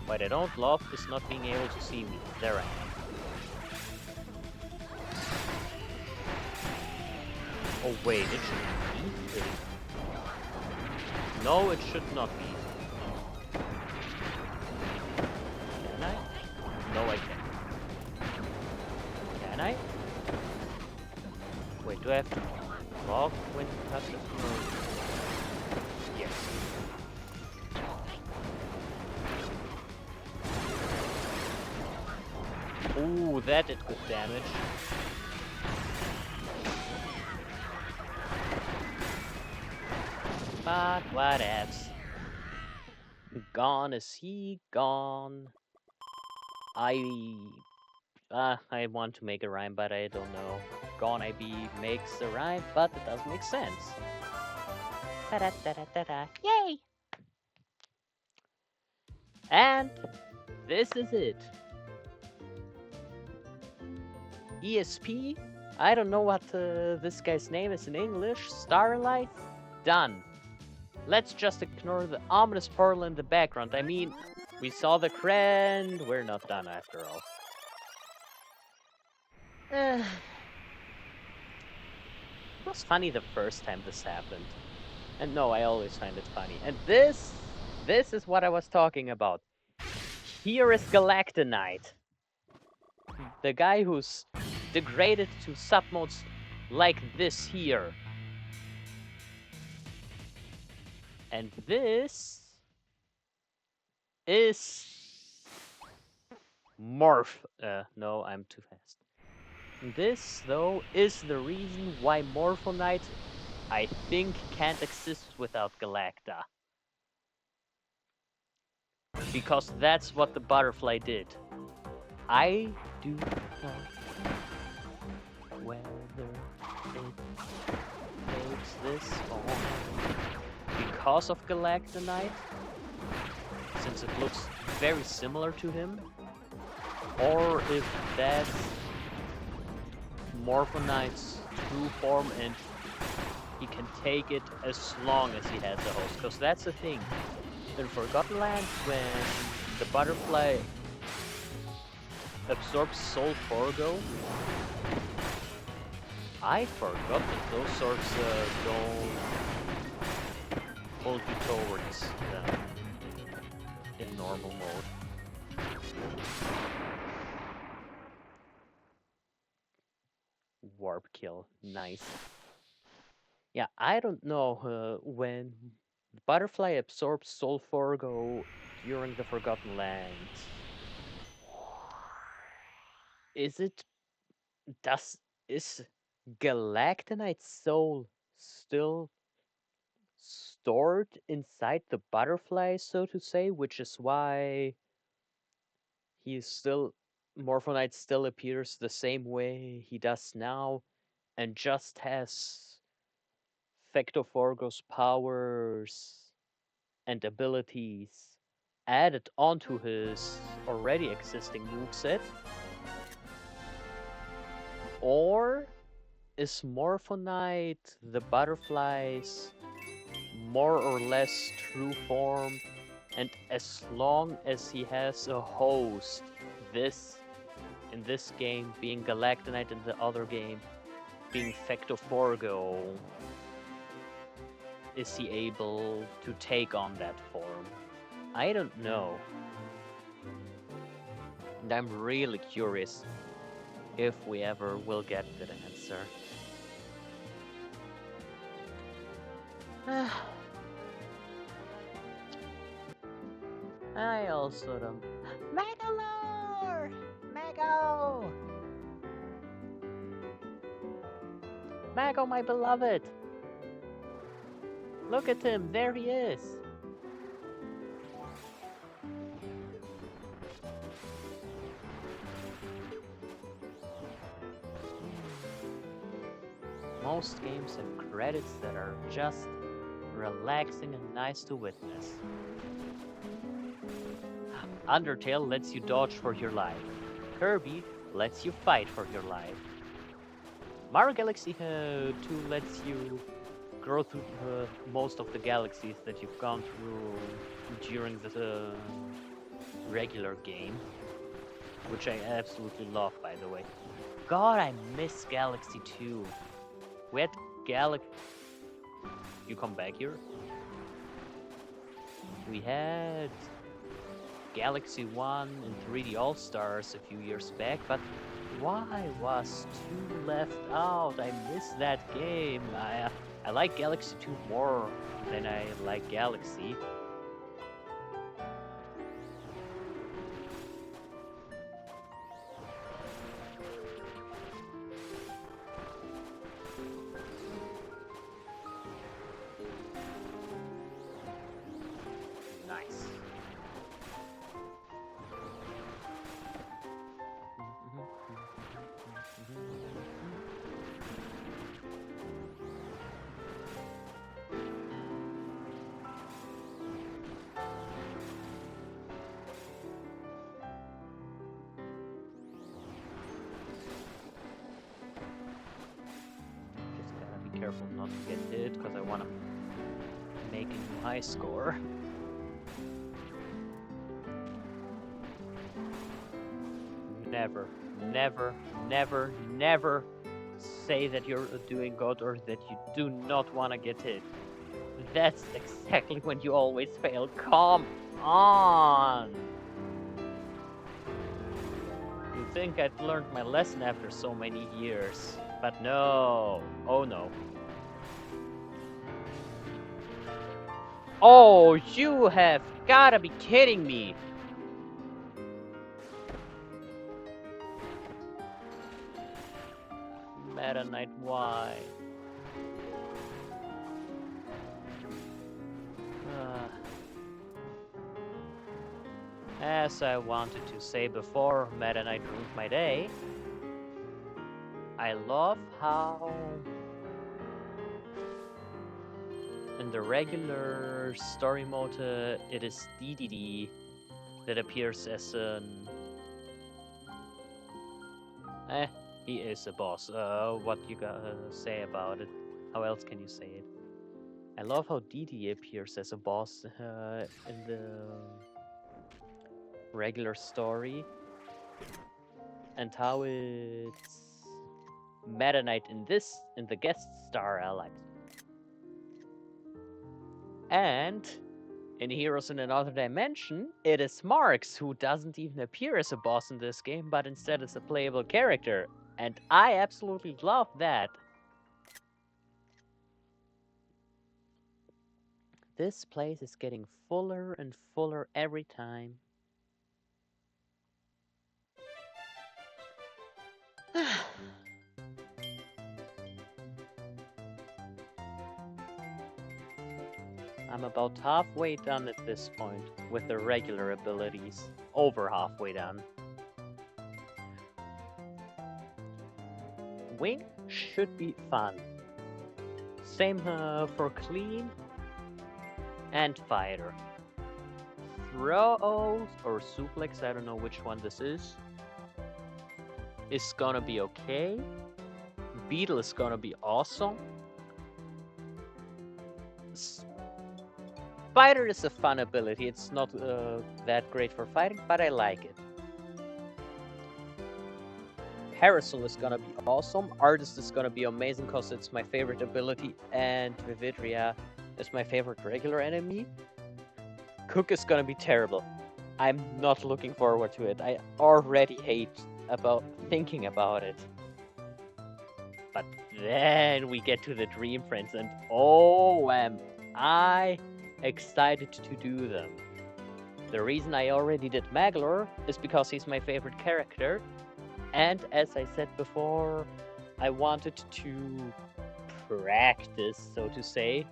What I don't love is not being able to see me. There I am. Oh wait, it should be? No, it should not be. Can I? No, I can't. Can I? Wait, do I have to log when you touch it? Yes. Ooh, that did good damage. But whatevs. Gone is he, gone. I I want to make a rhyme, but I don't know. Gonna be makes a rhyme, but it doesn't make sense. Ta-da-da-da-da-da. Yay! And this is it. ESP. I don't know what this guy's name is in English. Starlight. Done. Let's just ignore the ominous portal in the background. I mean, we saw the crane. We're not done after all. It was funny the first time this happened. And no, I always find it funny. And this is what I was talking about. Here is Galactonite. The guy who's degraded to submodes like this here. And this is Morph. No, I'm too fast. This, though, is the reason why Morphonite, I think, can't exist without Galacta. Because that's what the butterfly did. I do not know whether it takes this on because of Galactonite, since it looks very similar to him, or if that's Morphonite's true form and he can take it as long as he has a host. Because that's the thing. In Forgotten Lands, when the butterfly absorbs Soul Forgo, I forgot that those swords don't hold you towards in normal mode. Warp kill, nice. Yeah, I don't know when the butterfly absorbs Soul Forgo during the Forgotten Lands. Is Galactonite's soul still stored inside the butterfly, so to say, which is why Morphonite still appears the same way he does now and just has Fectoforgo's powers and abilities added onto his already existing moveset? Or is Morphonite the butterfly's more or less true form, and as long as he has a host, in this game being Galactonite, in the other game being Fectoforgo, is he able to take on that form? I don't know. And I'm really curious if we ever will get that answer. I also don't... Megalore! Mago! Mago, my beloved! Look at him, there he is! Most games have credits that are just relaxing and nice to witness. Undertale lets you dodge for your life. Kirby lets you fight for your life. Mario Galaxy 2 lets you grow through most of the galaxies that you've gone through during the regular game, which I absolutely love, by the way. God, I miss Galaxy 2. We had You come back here? We had Galaxy 1 and 3D All-Stars a few years back, but why was 2 left out? I miss that game. I like Galaxy 2 more than I like Galaxy. Nice. careful not to get hit, because I want to make a new high score. Never, never, never, never say that you're doing good or that you do not want to get hit. That's exactly when you always fail. Come on! You'd think I'd learned my lesson after so many years, but no. Oh no. Oh, you have gotta be kidding me! Meta Knight, why? As I wanted to say before Meta Knight ruined my day, I love how in the regular story mode it is DDD that appears as an... he is a boss. What you gotta say about it? How else can you say it? I love how DD appears as a boss in the regular story, and how it's Meta Knight in the guest star Alex. And in Heroes in Another Dimension, it is Marx who doesn't even appear as a boss in this game, but instead as a playable character. And I absolutely love that. This place is getting fuller and fuller every time. I'm about halfway done at this point with the regular abilities. Over halfway done. Wing should be fun. Same for Clean and Fighter. Throws or Suplex, I don't know which one this is gonna be okay. Beetle is gonna be awesome. Spider is a fun ability. It's not that great for fighting, but I like it. Parasol is gonna be awesome. Artist is gonna be amazing because it's my favorite ability, and Vividria is my favorite regular enemy. Cook is gonna be terrible. I'm not looking forward to it. I already hate about thinking about it. But then we get to the Dream Friends, and oh, am I excited to do them. The reason I already did Maglor is because he's my favorite character, and as I said before, I wanted to practice, so to say,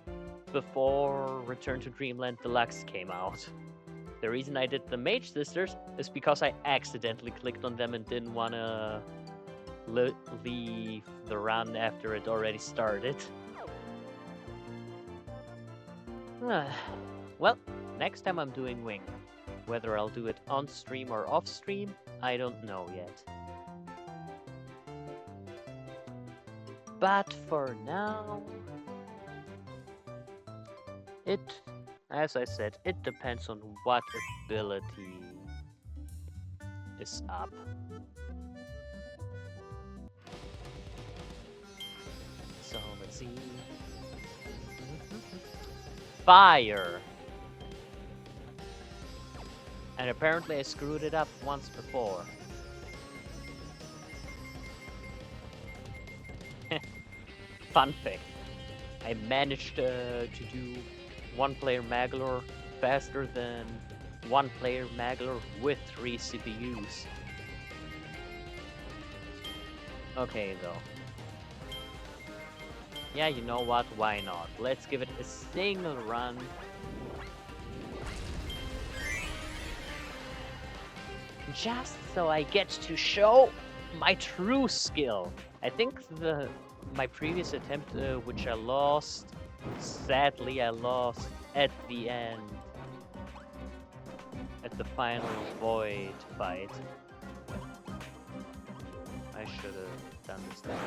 before Return to Dreamland Deluxe came out. The reason I did the Mage Sisters is because I accidentally clicked on them and didn't want to leave the run after it already started. Well, next time I'm doing Wing. Whether I'll do it on stream or off stream, I don't know yet. But for now, as I said, it depends on what ability is up. So let's see. Fire! And apparently I screwed it up once before. Fun fact. I managed to do one-player Maglor faster than one-player Maglor with 3 CPUs. Okay, though. Yeah, you know what? Why not? Let's give it a single run. Just so I get to show my true skill. I think my previous attempt, which I lost, sadly I lost at the end. At the final Void fight. I should have done this time.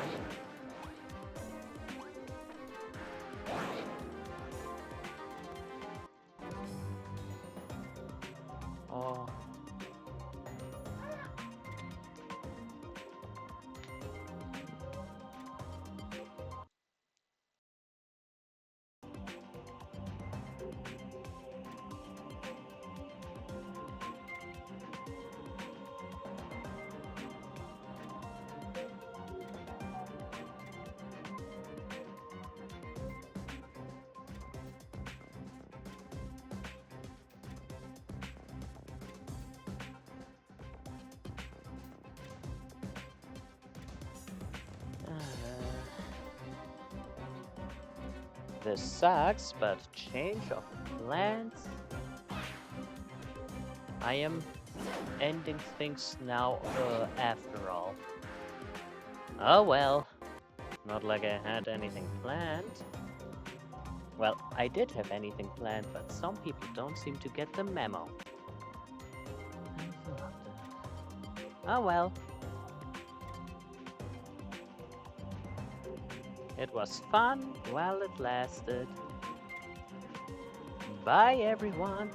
This sucks, but change of plans? I am ending things now, after all. Oh well, not like I had anything planned. Well, I did have anything planned, but some people don't seem to get the memo. Oh well. It was fun while it lasted. Bye everyone.